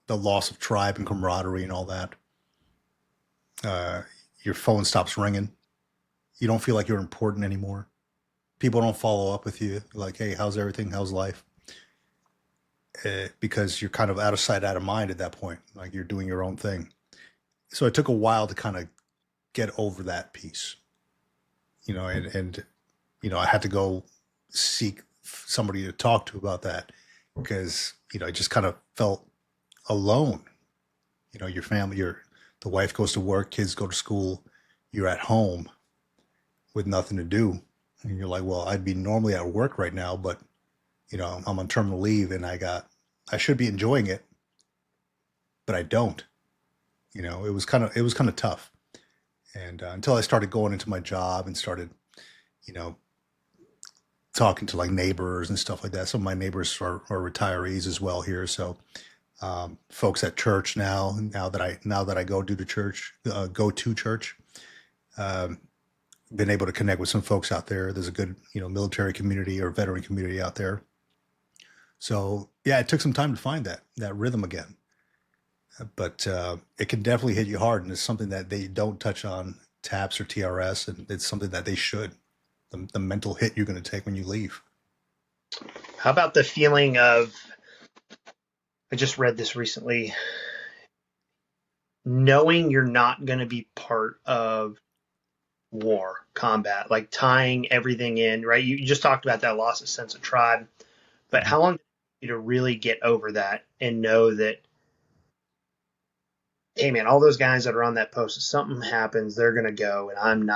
the loss of tribe and camaraderie and all that. Uh, your phone stops ringing. You don't feel like you're important anymore. People don't follow up with you like, hey, how's everything? How's life? Because you're kind of out of sight, out of mind at that point. Like, you're doing your own thing. So it took a while to kind of get over that piece, and I had to go seek somebody to talk to about that, because, I just kind of felt alone. Your family, the wife goes to work, kids go to school, you're at home with nothing to do. And you're like, well, I'd be normally at work right now, but I'm on terminal leave, and I should be enjoying it, but I don't. It was kind of tough. And until I started going into my job and started, you know, talking to like neighbors and stuff like that. Some of my neighbors are retirees as well here. So folks at church now that I go to church, um, been able to connect with some folks out there. There's a good, military community or veteran community out there. So yeah, it took some time to find that rhythm again. But it can definitely hit you hard, and it's something that they don't touch on TAPS or TRS, and it's something that they should. The mental hit you're going to take when you leave. how about the feeling of, I just read this recently, knowing you're not going to be part of war, combat, like tying everything in, right? You just talked about that loss of sense of tribe, but Mhm. how long did it take you to really get over that and know that, hey man, all those guys that are on that post, if something happens, they're going to go, and I'm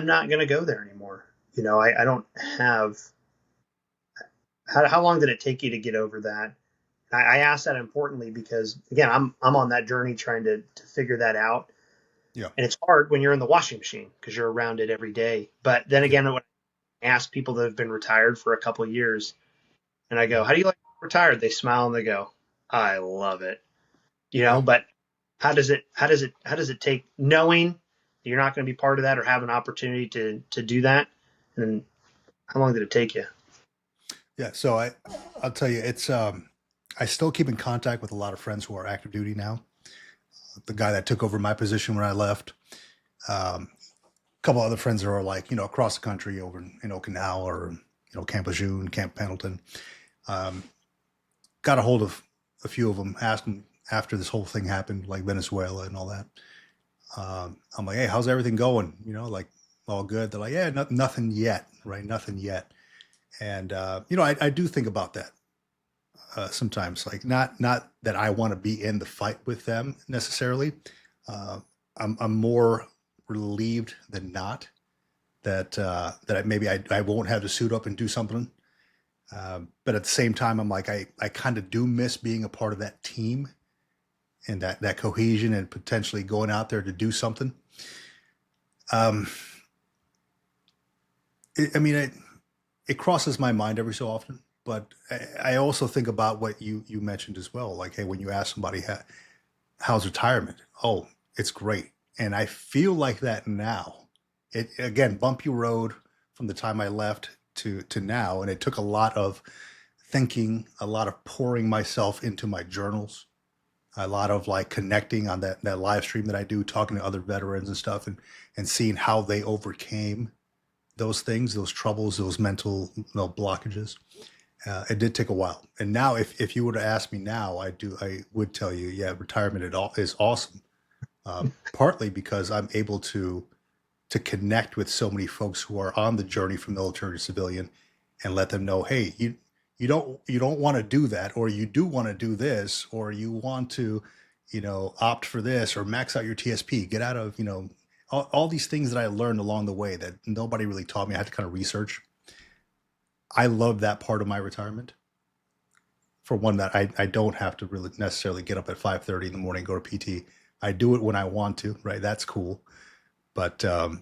not going to go there anymore. I don't have, how long did it take you to get over that? I ask that importantly because again, I'm on that journey trying to figure that out. Yeah, And it's hard when you're in the washing machine because you're around it every day. But then yeah, again, when I ask people that have been retired for a couple of years, And I go, how do you like retired? They smile and they go, I love it. Yeah. But how does it take knowing that you're not going to be part of that or have an opportunity to do that? And how long did it take you? Yeah. So I'll tell you, I still keep in contact with a lot of friends who are active duty now. The guy that took over my position when I left, a couple other friends that are like, across the country over in Okinawa or, Camp Lejeune, Camp Pendleton. Um, got a hold of a few of them, asked them after this whole thing happened, like Venezuela and all that. I'm like, hey, how's everything going? Like all good. They're like, yeah, nothing yet, right? Nothing yet. And I do think about that sometimes. Like not that I want to be in the fight with them necessarily. Uh, I'm more relieved than not that maybe I won't have to suit up and do something. But at the same time, I'm like I kind of do miss being a part of that team and that cohesion and potentially going out there to do something. Um, I mean, it crosses my mind every so often, but I also think about what you mentioned as well. Like, hey, when you ask somebody how's retirement, oh, it's great, and I feel like that now. It again, bumpy road from the time I left to now, and it took a lot of thinking, a lot of pouring myself into my journals, a lot of like connecting on that live stream that I do, talking to other veterans and stuff, and seeing how they overcame those things, those troubles, those mental blockages. It did take a while, and now if you were to ask me now, I would tell you, yeah, retirement at all is awesome. Partly because I'm able to connect with so many folks who are on the journey from military to civilian, and let them know, hey, you don't want to do that, or you do want to do this, or you want to, opt for this, or max out your TSP, get out of, all these things that I learned along the way that nobody really taught me. I had to kind of research. I love that part of my retirement. For one, that I don't have to really necessarily get up at 5:30 in the morning, go to PT. I do it when I want to, right? That's cool. But a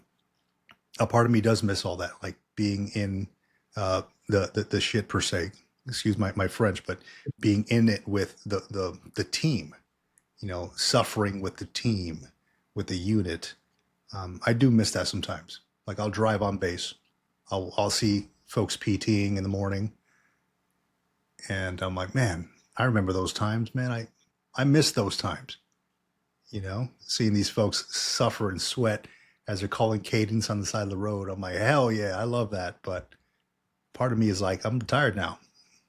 part of me does miss all that, like being in the shit per se. Excuse my French, but being in it with the team, suffering with the team, with the unit. I do miss that sometimes. Like I'll drive on base, I'll see folks PTing in the morning, and I'm like, man, I remember those times, man. I miss those times. Seeing these folks suffer and sweat as they're calling cadence on the side of the road. I'm like, hell yeah, I love that. But part of me is like, I'm tired now.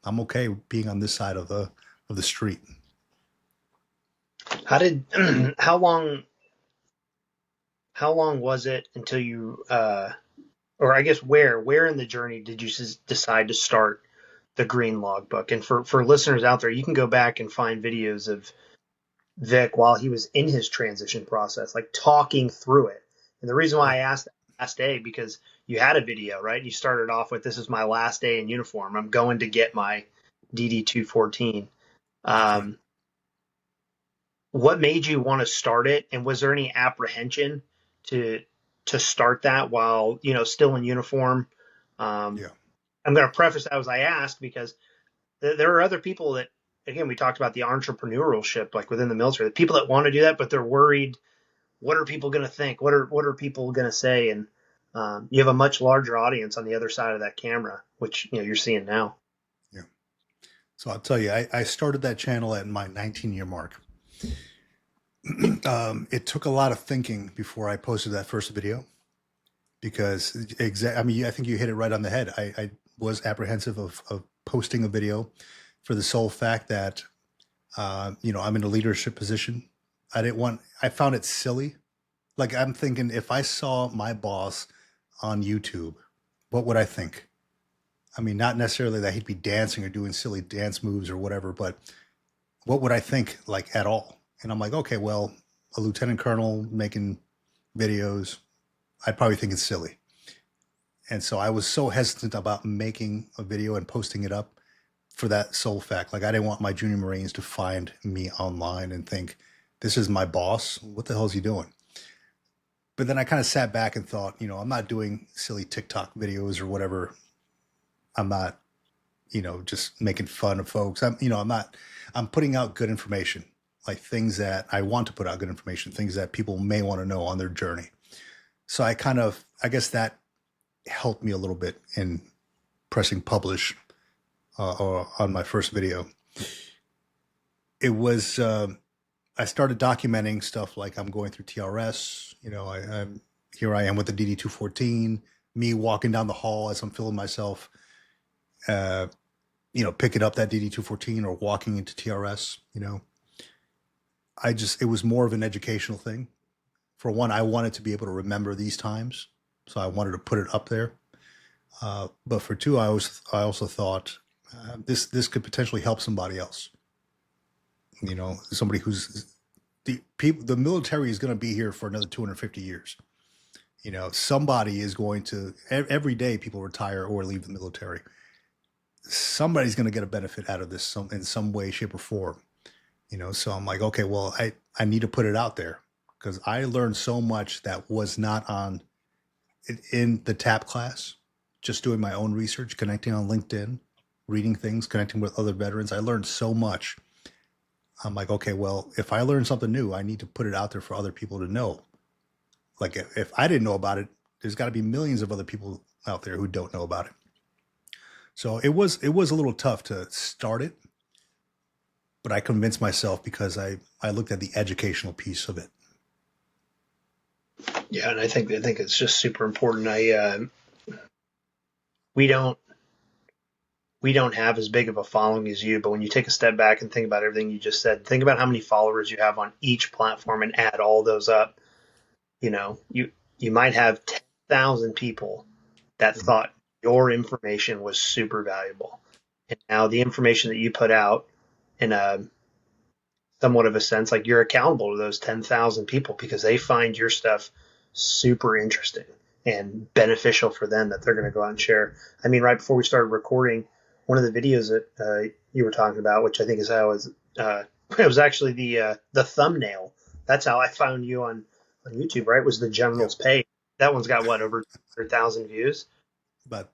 I'm okay being on this side of the street. How did how long how long was it until you or I guess where in the journey did you decide to start the Green Logbook? And for listeners out there, you can go back and find videos of Vic while he was in his transition process, like talking through it. And the reason why Yeah. I asked last day, because you had a video, right? You started off with, "This is my last day in uniform. I'm going to get my DD 214." That's right. Um, what made you want to start it, and was there any apprehension to to start that while still in uniform? Um, Yeah. I'm going to preface that as I ask because there are other people that, again, we talked about the entrepreneurship like within the military, the people that want to do that, but they're worried. What are people going to think? What are people going to say? And you have a much larger audience on the other side of that camera, which you're seeing now. Yeah. So I'll tell you, I started that channel at my 19-year mark. It took a lot of thinking before I posted that first video because I mean, I think you hit it right on the head. I was apprehensive of posting a video for the sole fact that, I'm in a leadership position. I found it silly. Like I'm thinking if I saw my boss on YouTube, what would I think? I mean, not necessarily that he'd be dancing or doing silly dance moves or whatever, but what would I think like at all? And I'm like, okay, well, a lieutenant colonel making videos, I'd probably think it's silly. And so I was so hesitant about making a video and posting it up for that sole fact. Like I didn't want my junior Marines to find me online and think, this is my boss. What the hell is he doing? But then I kind of sat back and thought, I'm not doing silly TikTok videos or whatever. I'm not, just making fun of folks. I'm putting out good information, like things that I want to put out good information, things that people may want to know on their journey. So I guess that helped me a little bit in pressing publish or on my first video. It was, I started documenting stuff like I'm going through TRS, I'm here I am with the DD214, me walking down the hall as I'm feeling myself, picking up that DD214 or walking into TRS, it was more of an educational thing. For one, I wanted to be able to remember these times, so I wanted to put it up there. But for two, I also thought this could potentially help somebody else. Somebody who's the military is going to be here for another 250 years. Somebody is going to, every day people retire or leave the military. Somebody's going to get a benefit out of this in some way, shape, or form. So I'm like, okay, well, I need to put it out there because I learned so much that was not in the TAP class, just doing my own research, connecting on LinkedIn, reading things, connecting with other veterans. I learned so much. I'm like, okay, well, if I learn something new, I need to put it out there for other people to know. Like if I didn't know about it, there's got to be millions of other people out there who don't know about it. So it was a little tough to start it, but I convinced myself because I looked at the educational piece of it. Yeah, and I think it's just super important. We don't have as big of a following as you, but when you take a step back and think about everything you just said, think about how many followers you have on each platform and add all those up. You might have 10,000 people that thought your information was super valuable. And now the information that you put out in a somewhat of a sense, like you're accountable to those 10,000 people because they find your stuff super interesting and beneficial for them that they're going to go out and share. I mean, right before we started recording, one of the videos that you were talking about, which I think is how it was actually the thumbnail. That's how I found you on YouTube, right? Was the General's Pay. That one's got what, over 100,000 views? About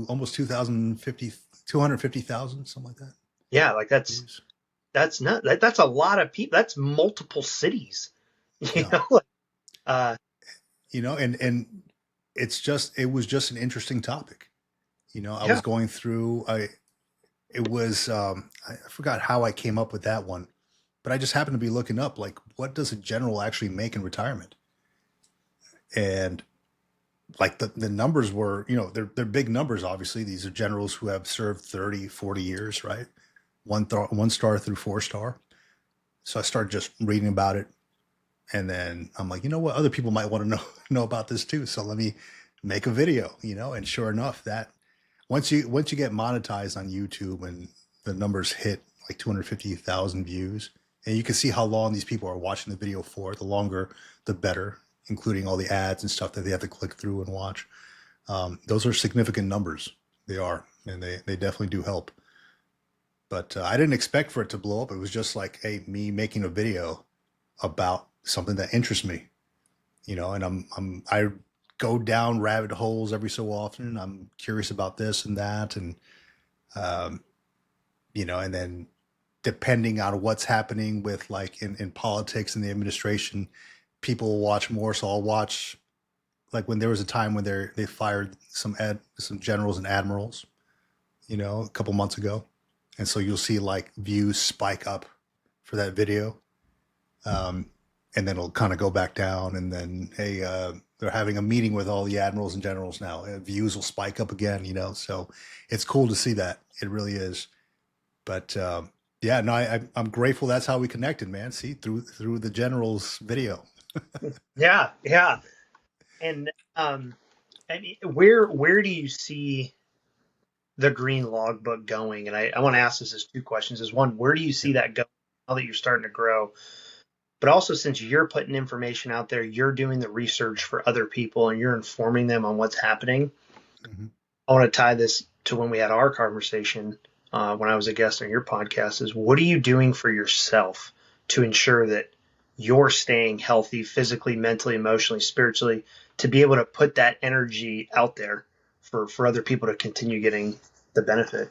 almost 250,000, something like that. Yeah, like that's not that's a lot of people. That's multiple cities. And it was just an interesting topic. I was going through, I forgot how I came up with that one, but I just happened to be looking up, like, what does a general actually make in retirement? And like the numbers were, they're big numbers. Obviously, these are generals who have served 30, 40 years, right? 1 star through 4-star. So I started just reading about it. And then I'm like, you know what? Other people might want to know about this too. So let me make a video, and sure enough, that once you get monetized on YouTube and the numbers hit like 250,000 views, and you can see how long these people are watching the video for, the longer, the better, including all the ads and stuff that they have to click through and watch. Those are significant numbers. They are, and they definitely do help. But I didn't expect for it to blow up. It was just like, hey, me making a video about something that interests me, and I go down rabbit holes every so often. I'm curious about this and that. And, and then depending on what's happening with like in politics and the administration, people will watch more. So I'll watch, like when there was a time when they fired some generals and admirals, a couple months ago. And so you'll see like views spike up for that video. And then it'll kind of go back down, and then, hey, they're having a meeting with all the admirals and generals now. Views will spike up again, so it's cool to see that. It really is. But yeah, no, I'm grateful that's how we connected, man. See, through the general's video. Yeah. And where do you see the Green Logbook going? And I want to ask this as two questions. Is one, where do you see that going now that you're starting to grow? But also, since you're putting information out there, you're doing the research for other people and you're informing them on what's happening. Mm-hmm. I want to tie this to when we had our conversation when I was a guest on your podcast, is what are you doing for yourself to ensure that you're staying healthy physically, mentally, emotionally, spiritually, to be able to put that energy out there for other people to continue getting the benefit?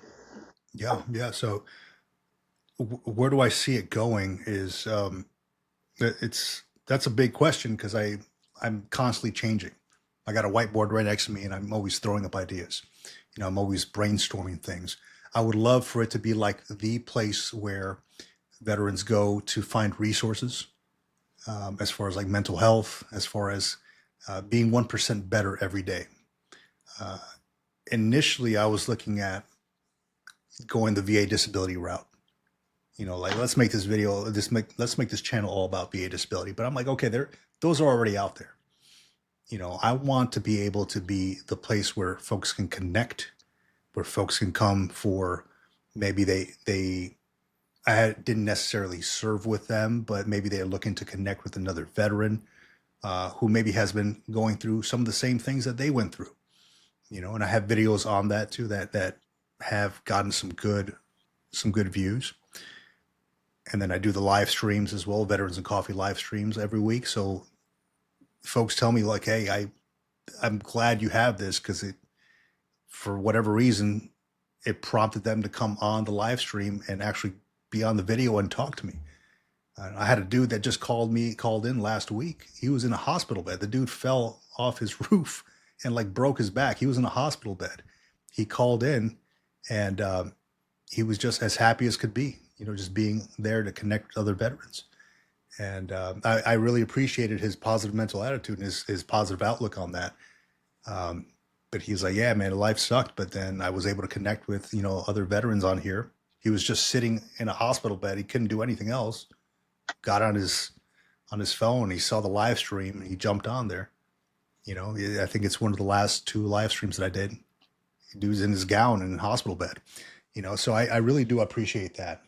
Yeah, yeah. So where do I see it going? Is it's that's a big question because I'm constantly changing. I got a whiteboard right next to me, and I'm always throwing up ideas. I'm always brainstorming things. I would love for it to be like the place where veterans go to find resources, as far as like mental health, as far as being 1% better every day. Uh, Initially, I was looking at going the VA disability route. Like let's make this channel all about VA disability. But I'm like, okay, those are already out there. I want to be able to be the place where folks can connect, where folks can come for maybe didn't necessarily serve with them, but maybe they're looking to connect with another veteran who maybe has been going through some of the same things that they went through. And I have videos on that too that have gotten some good views. And then I do the live streams as well, Veterans and Coffee live streams every week. So folks tell me like, hey, I'm glad you have this because it, for whatever reason, it prompted them to come on the live stream and actually be on the video and talk to me. I had a dude that just called in last week. He was in a hospital bed. The dude fell off his roof and like broke his back. He was in a hospital bed. He called in and he was just as happy as could be, just being there to connect with other veterans. And I really appreciated his positive mental attitude and his positive outlook on that. Um, but he's like, yeah, man, life sucked. But then I was able to connect with, other veterans on here. He was just sitting in a hospital bed. He couldn't do anything else. Got on his phone. He saw the live stream and he jumped on there. I think it's one of the last two live streams that I did. Dude's in his gown in a hospital bed. So I really do appreciate that.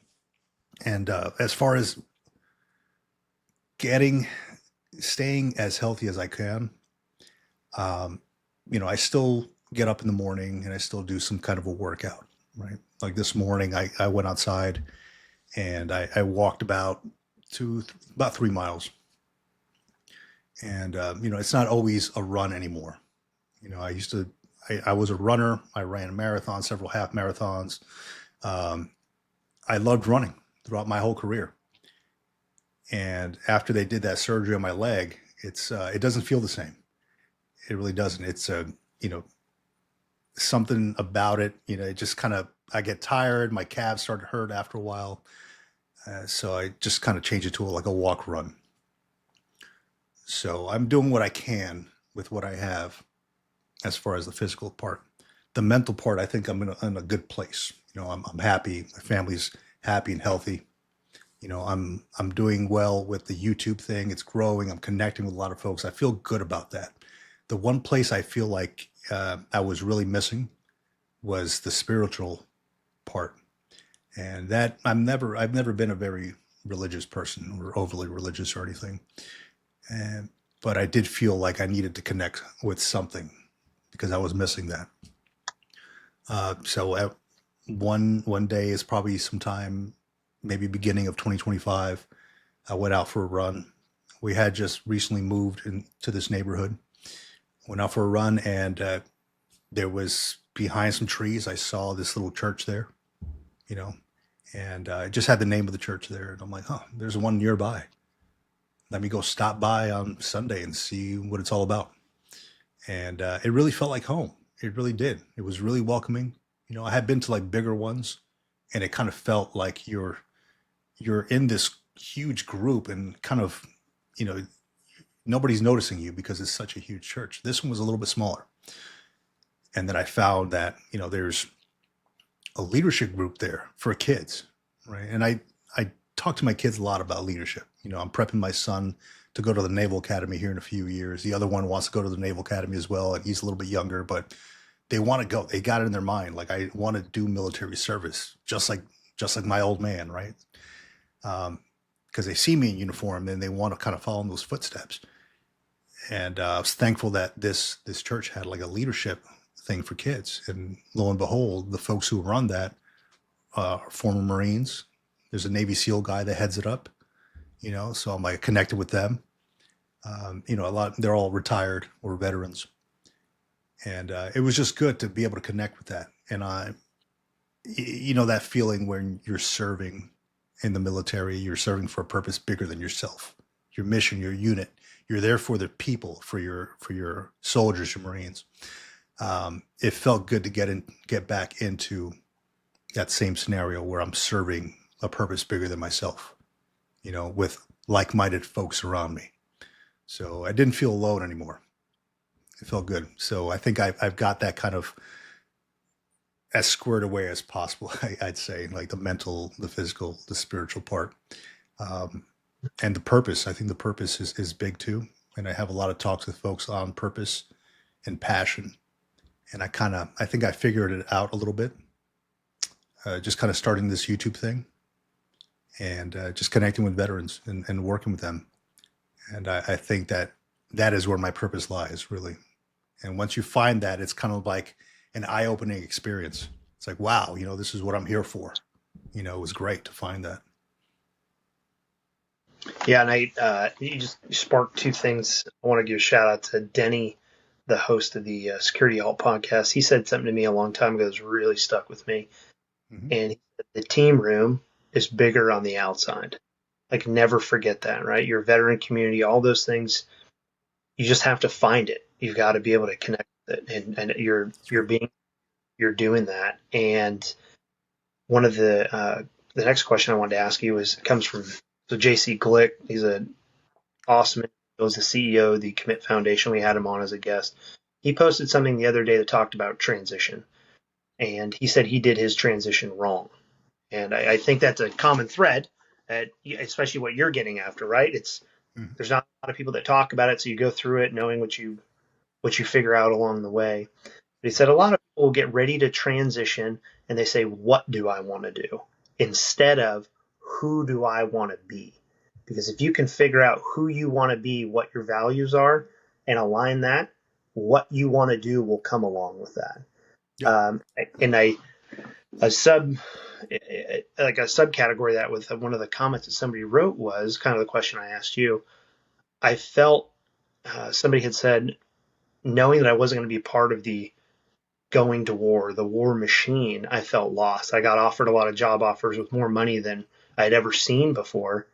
And as far as getting staying as healthy as I can, um, I still get up in the morning and I still do some kind of a workout, right? Like this morning, I went outside and I walked about 3 miles. And, it's not always a run anymore. I was a runner. I ran a marathon, several half marathons. Um, I loved running throughout my whole career. And after they did that surgery on my leg, it doesn't feel the same. It really doesn't. It's you know, something about it. It just kind of I get tired. My calves start to hurt after a while, so I just kind of change it to like a walk run. So I'm doing what I can with what I have as far as the physical part. The mental part, I think I'm in a good place. I'm happy. My family's happy and healthy. I'm doing well with the YouTube thing. It's growing. I'm connecting with a lot of folks. I feel good about that. The one place I feel like I was really missing was the spiritual part, and that I've never been a very religious person or overly religious or anything, and but I did feel like I needed to connect with something because I was missing that. So one day is probably sometime, maybe beginning of 2025. I went out for a run. We had just recently moved into this neighborhood. Went out for a run, and there was behind some trees. I saw this little church there, you know, and it just had the name of the church there. And I'm like, oh, there's one nearby. Let me go stop by on Sunday and see what it's all about. And it really felt like home. It really did. It was really welcoming. I had been to like bigger ones, and it kind of felt like you're in this huge group and kind of, you know, nobody's noticing you because it's such a huge church. This one was a little bit smaller. And then I found that, there's a leadership group there for kids, right? And I talk to my kids a lot about leadership. I'm prepping my son to go to the Naval Academy here in a few years. The other one wants to go to the Naval Academy as well, and he's a little bit younger, but they want to go. They got it in their mind. Like, I want to do military service, just like my old man, right? Because they see me in uniform, and they want to kind of follow in those footsteps. And I was thankful that this church had like a leadership thing for kids. And lo and behold, the folks who run that are former Marines. There's a Navy SEAL guy that heads it up. So I'm like connected with them. A lot, they're all retired or veterans, and it was just good to be able to connect with that. And you know, that feeling when you're serving in the military, you're serving for a purpose bigger than yourself, your mission, your unit. You're there for the people, for your soldiers, your Marines. It felt good to get back into that same scenario where I'm serving a purpose bigger than myself, you know, with like-minded folks around me. So I didn't feel alone anymore. It felt good. So I think I've got that kind of as squared away as possible. I'd say, like the mental, the physical, the spiritual part, um, and the purpose. I think the purpose is big too. And I have a lot of talks with folks on purpose and passion. And I think I figured it out a little bit. Just kind of starting this YouTube thing and just connecting with veterans and working with them. And I think that is where my purpose lies, really. And once you find that, it's kind of like an eye-opening experience. It's like, wow, you know, this is what I'm here for. You know, it was great to find that. Yeah, and you just sparked two things. I want to give a shout out to Denny, the host of the Security Alt podcast. He said something to me a long time ago that's really stuck with me. Mm-hmm. And he said, the team room is bigger on the outside. Like, never forget that, right? Your veteran community, all those things, you just have to find it. You've got to be able to connect with it, and you're doing that. And one of the next question I wanted to ask you comes from JC Glick. He's an awesome. He was the CEO of the Commit Foundation. We had him on as a guest. He posted something the other day that talked about transition, and he said he did his transition wrong. And I think that's a common thread, especially what you're getting after, right? There's not a lot of people that talk about it, so you go through it knowing what you figure out along the way. But he said a lot of people get ready to transition and they say, what do I want to do? Instead of, who do I want to be? Because if you can figure out who you want to be, what your values are, and align that, what you want to do will come along with that. Yep. And a subcategory of that, with one of the comments that somebody wrote, was kind of the question I asked you. I felt somebody had said, knowing that I wasn't going to be part of the going to war, the war machine, I felt lost. I got offered a lot of job offers with more money than I had ever seen before,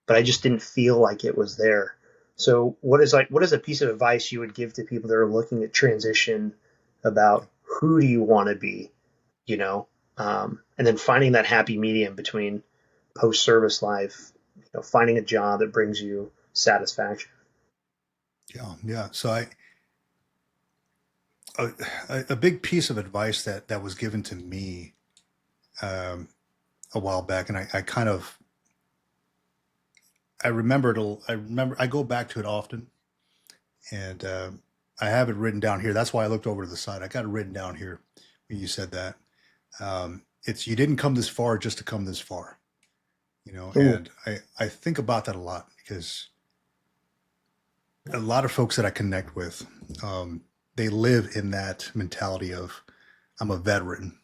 but I just didn't feel like it was there. So what is a piece of advice you would give to people that are looking at transition about who do you want to be, you know, and then finding that happy medium between post-service life, you know, finding a job that brings you satisfaction. Yeah. So a big piece of advice that was given to me a while back, and I remember I go back to it often, and I have it written down here. That's why I looked over to the side. I got it written down here when you said that. It's, you didn't come this far just to come this far, you know. Ooh. And I think about that a lot, because a lot of folks that I connect with, they live in that mentality of, I'm a veteran.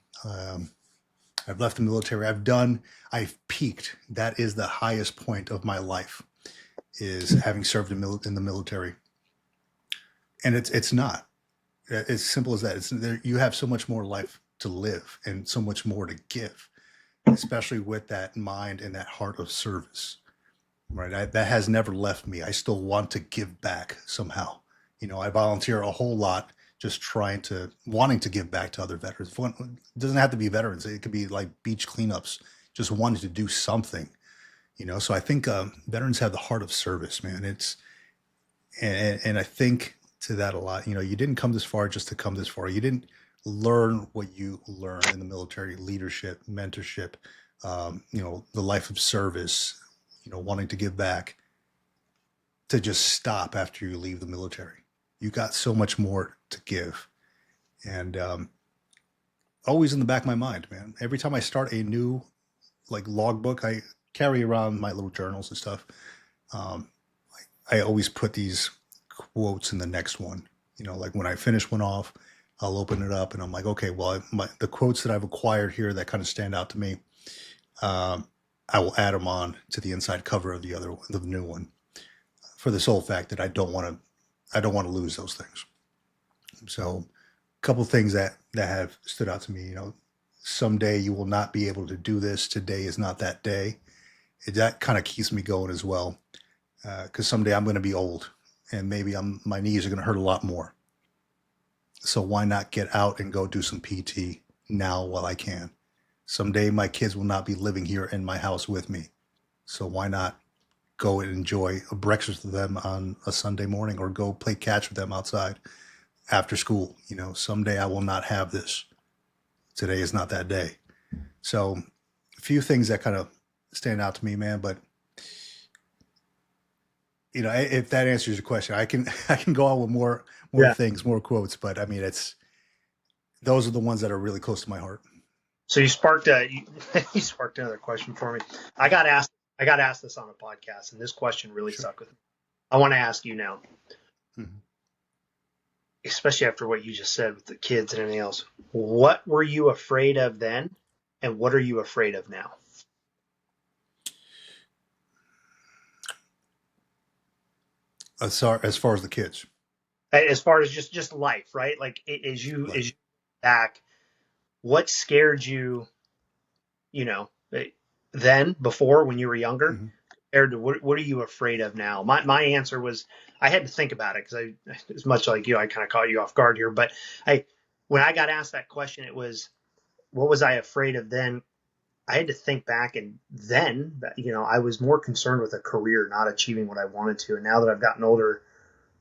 I've left the military. I've peaked. That is the highest point of my life, is having served in the military. And it's not as simple as that. You have so much more life to live and so much more to give, especially with that mind and that heart of service, right? That has never left me. I still want to give back somehow. You know, I volunteer a whole lot, just wanting to give back to other veterans. It doesn't have to be veterans. It could be like beach cleanups, just wanting to do something, you know? So I think veterans have the heart of service, man. And I think to that a lot. You know, you didn't come this far just to come this far. You didn't learn what you learned in the military: leadership, mentorship, you know, the life of service, you know, wanting to give back, to just stop after you leave the military. You got so much more to give. And always in the back of my mind, man, every time I start a new like logbook, I carry around my little journals and stuff. I always put these quotes in the next one. You know, like when I finish one off, I'll open it up and I'm like, okay, well, the quotes that I've acquired here that kind of stand out to me, I will add them on to the inside cover of the new one, for the sole fact that I don't want to lose those things. So a couple of things that have stood out to me, you know, someday you will not be able to do this. Today is not that day. That kind of keeps me going as well. Because someday I'm going to be old, and maybe my knees are going to hurt a lot more. So why not get out and go do some PT now while I can? Someday my kids will not be living here in my house with me. So why not go and enjoy a breakfast with them on a Sunday morning, or go play catch with them outside after school? Someday I will not have this. Today is not that day. So a few things that kind of stand out to me, man. But if that answers your question, I can go on with more Yeah. things, more quotes. But I mean, those are the ones that are really close to my heart. So you sparked you sparked another question for me. I got asked this on a podcast, and this question really Sure. stuck with me. I want to ask you now, Mm-hmm. especially after what you just said with the kids and everything else. What were you afraid of then, and what are you afraid of now? As far as the kids, As far as just life, right? Like like, as you back, what scared you, then before when you were younger, mm-hmm. compared to what are you afraid of now? My answer was I had to think about it because as much like you, I kind of caught you off guard here. But when I got asked that question, it was what was I afraid of then? I had to think back, and then I was more concerned with a career, not achieving what I wanted to. And now that I've gotten older,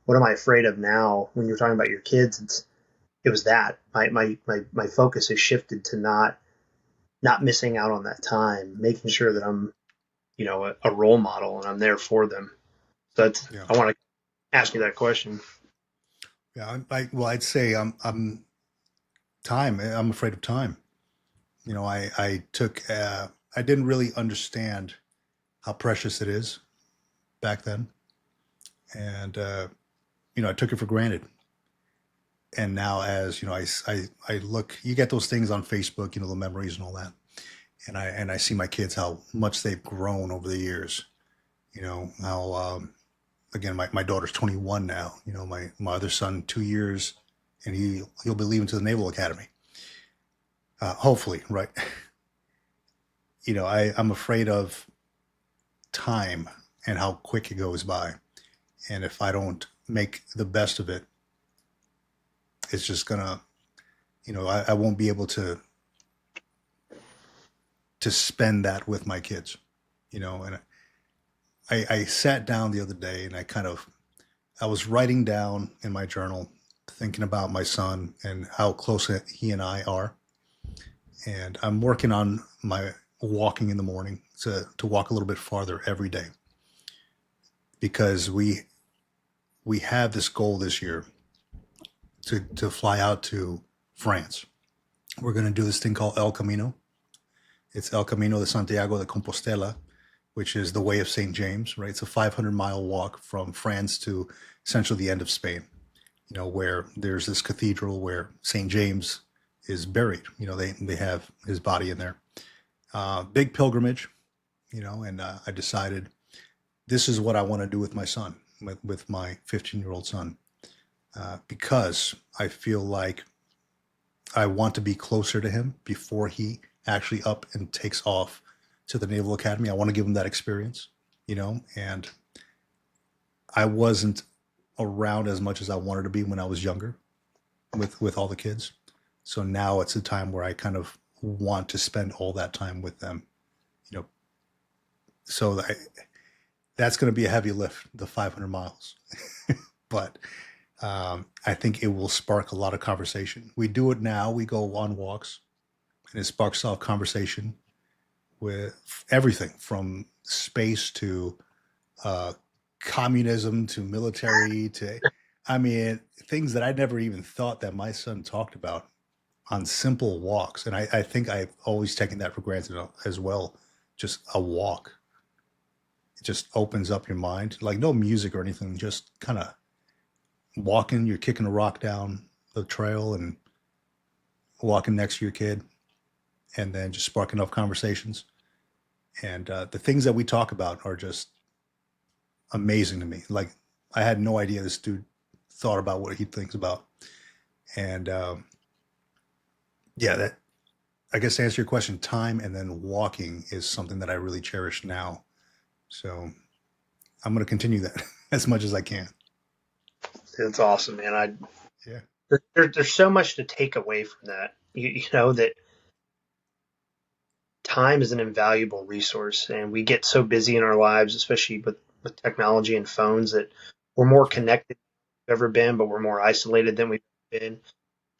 what am I afraid of now? When you're talking about your kids, it was that my focus has shifted to not missing out on that time, making sure that I'm a role model and I'm there for them. So Yeah. I want to ask you that question. Yeah. I'd say I'm time. I'm afraid of time. I didn't really understand how precious it is back then, and I took it for granted. And now, as I look, you get those things on Facebook, the memories and all that, and I see my kids, how much they've grown over the years. How again, my daughter's 21 now. My other son, 2 years, and he'll be leaving to the Naval Academy. Hopefully, right? I'm afraid of time and how quick it goes by, and if I don't make the best of it, it's just gonna, I won't be able to spend that with my kids. And I sat down the other day, and I was writing down in my journal, thinking about my son and how close he and I are. And I'm working on my walking in the morning to walk a little bit farther every day, because we have this goal this year to fly out to France. We're going to do this thing called El Camino. It's El Camino de Santiago de Compostela, which is the way of St. James, right? It's a 500-mile walk from France to essentially the end of Spain, where there's this cathedral where St. James is buried. They have his body in there. Big pilgrimage, and I decided this is what I want to do with my son, with my 15-year-old son, because I feel like I want to be closer to him before he actually up and takes off to the Naval Academy. I want to give him that experience, and I wasn't around as much as I wanted to be when I was younger with all the kids. So now it's a time where I kind of want to spend all that time with them, so that's going to be a heavy lift, the 500 miles. But I think it will spark a lot of conversation. We do it now. We go on walks, and it sparks off conversation with everything from space to communism to military to, I mean, things that I never even thought that my son talked about on simple walks. And I think I've always taken that for granted as well. Just a walk. It just opens up your mind. Like no music or anything, just kind of walking, you're kicking a rock down the trail and walking next to your kid, and then just sparking off conversations. And the things that we talk about are just amazing to me. Like I had no idea this dude thought about what he thinks about. And yeah, that I guess to answer your question, time and then walking is something that I really cherish now. So I'm going to continue that as much as I can. It's awesome, man. Yeah. There's so much to take away from that. You know that time is an invaluable resource, and we get so busy in our lives, especially with technology and phones, that we're more Yeah. connected than we've ever been, but we're more isolated than we've been.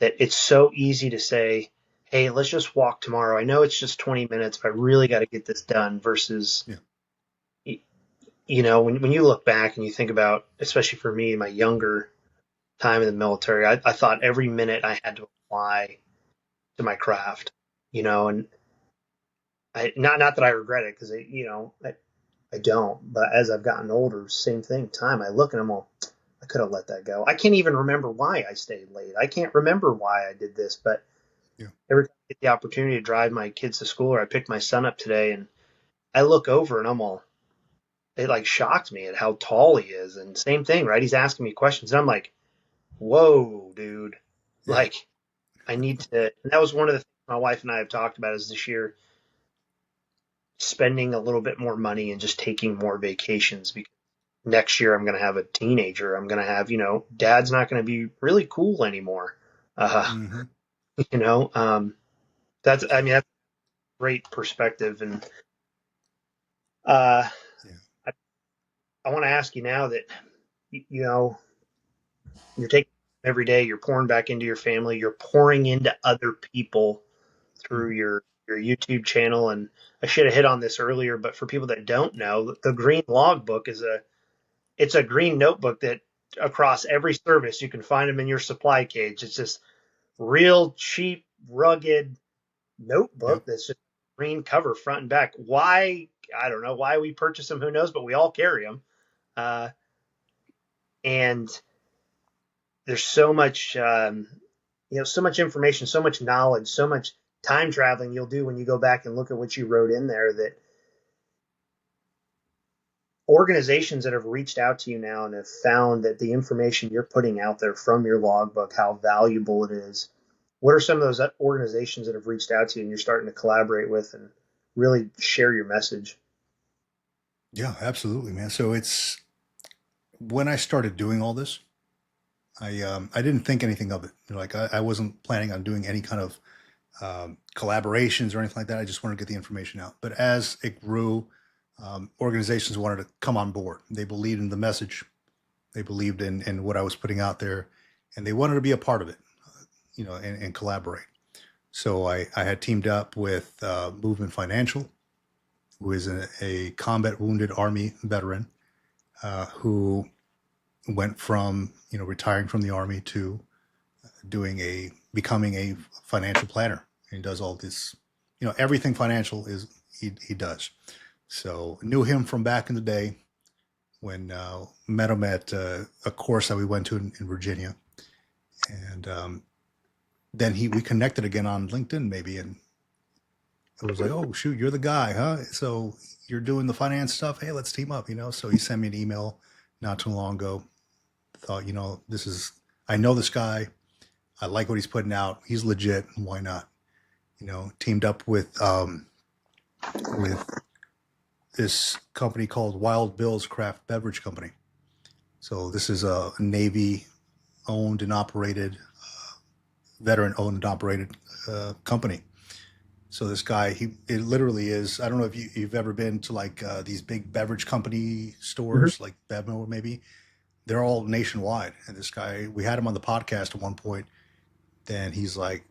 That it's so easy to say, "Hey, let's just walk tomorrow. I know it's just 20 minutes, but I really got to get this done." Versus, Yeah. when you look back and you think about, especially for me, my younger time in the military, I thought every minute I had to apply to my craft, and not that I regret it because I don't. But as I've gotten older, same thing. Time I look and I'm all, I could have let that go. I can't even remember why I stayed late. I can't remember why I did this. But Yeah. every time I get the opportunity to drive my kids to school, or I picked my son up today, and I look over and I'm all, it like shocked me at how tall he is. And same thing, right? He's asking me questions, and I'm like, whoa, dude, Yeah. like I need to. And that was one of the things my wife and I have talked about is this year spending a little bit more money and just taking more vacations because next year I'm going to have a teenager. I'm going to have, dad's not going to be really cool anymore. Uh, Hmm. you know, um, that's great perspective. And uh, Yeah. I, I want to ask you now that, you're taking every day, you're pouring back into your family, you're pouring into other people through Hmm. your YouTube channel. And I should have hit on this earlier, but for people that don't know, the Green Logbook it's a green notebook that across every service you can find them in your supply cage. It's just real cheap, rugged Yep. notebook that's just green cover front and back. Why? I don't know why we purchase them. Who knows? But we all carry them. Uh, and there's so much, so much information, so much knowledge, so much time traveling you'll do when you go back and look at what you wrote in there that organizations that have reached out to you now and have found that the information you're putting out there from your logbook, how valuable it is. What are some of those organizations that have reached out to you and you're starting to collaborate with and really share your message? Yeah, absolutely, man. So it's when I started doing all this, I didn't think anything of it. Like I wasn't planning on doing any kind of collaborations or anything like that. I just wanted to get the information out. But as it grew, organizations wanted to come on board. They believed in the message. They believed in what I was putting out there, and they wanted to be a part of it, and collaborate. So I had teamed up with Movement Financial, who is a combat wounded Army veteran who went from retiring from the Army to becoming a financial planner. And he does all this, everything financial is he does. So knew him from back in the day when met him at a course that we went to in Virginia, and then we connected again on LinkedIn maybe, and it was like, oh shoot, you're the guy, huh? So you're doing the finance stuff. Hey, let's team up. So he sent me an email not too long ago. Thought, this is I know this guy. I like what he's putting out. He's legit. Why not? Teamed up with this company called Wild Bill's Craft Beverage Company. So this is a Navy owned and operated, veteran owned and operated company. So this guy, it literally is. I don't know if you've ever been to like these big beverage company Mm-hmm. stores, like Bevmo maybe. They're all nationwide. And this guy, we had him on the podcast at one point. Then he's like,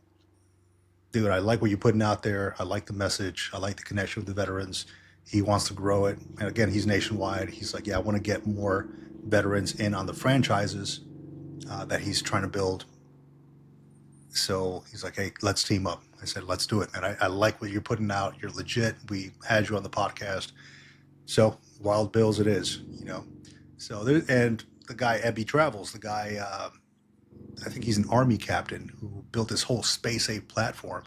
dude, I like what you're putting out there. I like the message. I like the connection with the veterans. He wants to grow it. And again, he's nationwide. He's like, yeah, I want to get more veterans in on the franchises that he's trying to build. So he's like, hey, let's team up. I said, let's do it, man. I like what you're putting out. You're legit. We had you on the podcast. So Wild Bills it is. So there, and the guy, Ebby Travels, the guy, I think he's an army captain who built this whole Space A platform.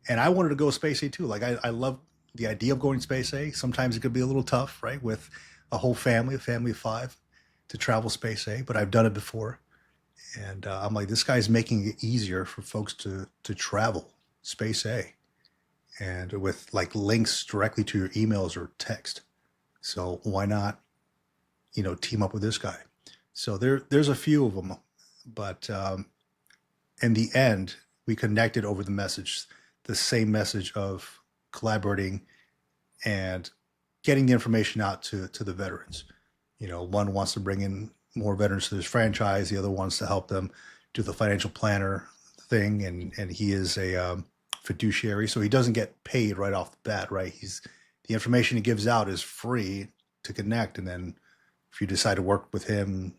And I wanted to go Space A too. Like I love the idea of going Space A. Sometimes it could be a little tough, right? With a whole family, a family of five, to travel Space A. But I've done it before, and I'm like, this guy's making it easier for folks to travel Space A. and with like links directly to your emails or text. So why not, team up with this guy? So there's a few of them, but in the end, we connected over the same message of collaborating and getting the information out to the veterans. One wants to bring in more veterans to this franchise. The other wants to help them do the financial planner thing, and he is a fiduciary, so he doesn't get paid right off the bat, right? The information he gives out is free to connect, and then if you decide to work with him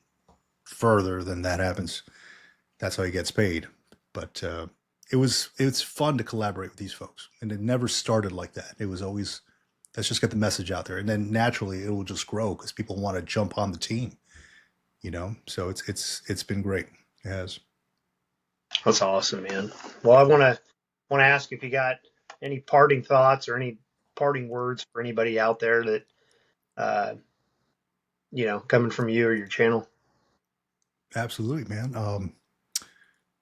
further, then that happens. That's how he gets paid. But it's fun to collaborate with these folks, and it never started like that. It was always, let's just get the message out there, and then naturally it will just grow because people want to jump on the team. So it's been great. It has. That's awesome, man. Well, I want to ask if you got any parting thoughts or any parting words for anybody out there that uh, coming from you or your channel. Absolutely, man.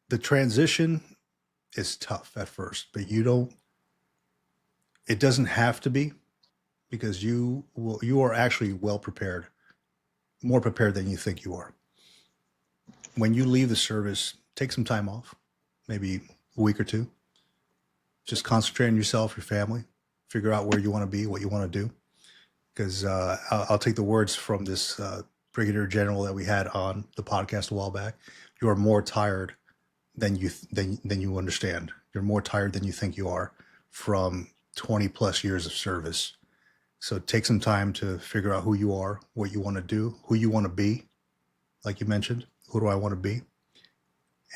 The transition is tough at first, but it doesn't have to be, because you are actually well prepared, more prepared than you think you are. When you leave the service, take some time off, maybe a week or two. Just concentrate on yourself, your family, figure out where you want to be, what you want to do. Because I'll take the words from this brigadier general that we had on the podcast a while back. You are more tired than you understand. You're more tired than you think you are from 20 plus years of service. So take some time to figure out who you are, what you want to do, who you want to be. Like you mentioned, who do I want to be?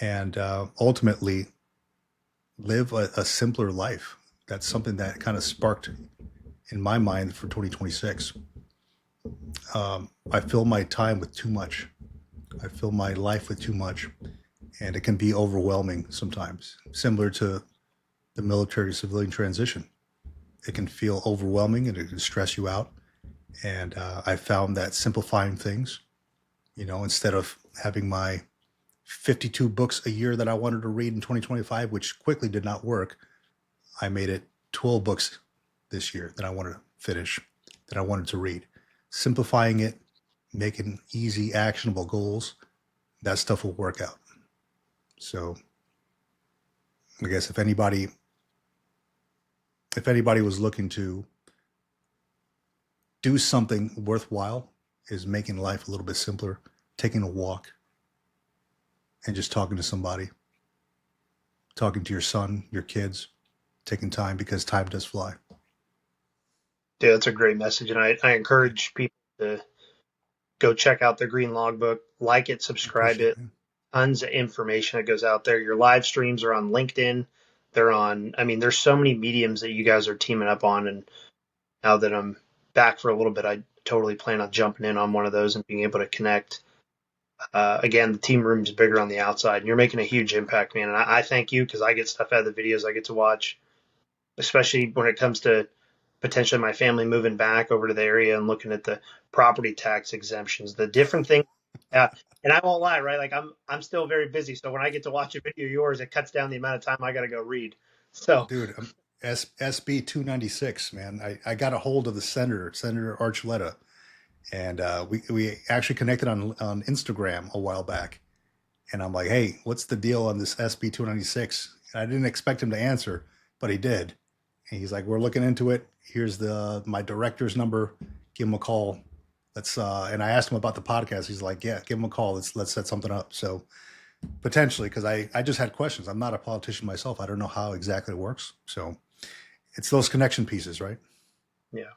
And ultimately live a simpler life. That's something that kind of sparked in my mind for 2026. I fill my time with too much. I fill my life with too much, and it can be overwhelming sometimes, similar to the military civilian transition. It can feel overwhelming and it can stress you out. And I found that simplifying things, instead of having my 52 books a year that I wanted to read in 2025, which quickly did not work, I made it 12 books this year that I wanted to finish, that I wanted to read. Simplifying it, making easy, actionable goals, that stuff will work out. So I guess if anybody was looking to do something worthwhile, is making life a little bit simpler, taking a walk and just talking to somebody, talking to your son, your kids, taking time, because time does fly. Dude, that's a great message. And I encourage people to go check out the Green Logbook, like it, subscribe Appreciate it. it. Tons of information that goes out there. Your live streams are on LinkedIn. There's so many mediums that you guys are teaming up on. And now that I'm back for a little bit, I totally plan on jumping in on one of those and being able to connect. Again, the team room is bigger on the outside, and you're making a huge impact, man. And I thank you, because I get stuff out of the videos I get to watch, especially when it comes to potentially my family moving back over to the area and looking at the property tax exemptions, the different things. Yeah. And I won't lie, right? Like I'm still very busy. So when I get to watch a video of yours, it cuts down the amount of time I got to go read. So Dude, SB 296, man. I got a hold of the Senator Archuleta, and we actually connected on Instagram a while back. And I'm like, hey, what's the deal on this SB 296? I didn't expect him to answer, but he did. And he's like, we're looking into it. Here's my director's number. Give him a call. And I asked him about the podcast. He's like, yeah, give him a call. Let's set something up. So potentially, because I just had questions. I'm not a politician myself. I don't know how exactly it works. So it's those connection pieces, right? yeah.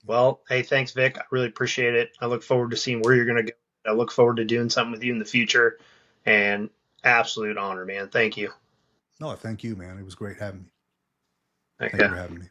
Well, hey, thanks, Vic. I really appreciate it. I look forward to seeing where you're going to go. I look forward to doing something with you in the future. And absolute honor, man. Thank you. No, thank you, man. It was great having me. Thank you Okay. for having me.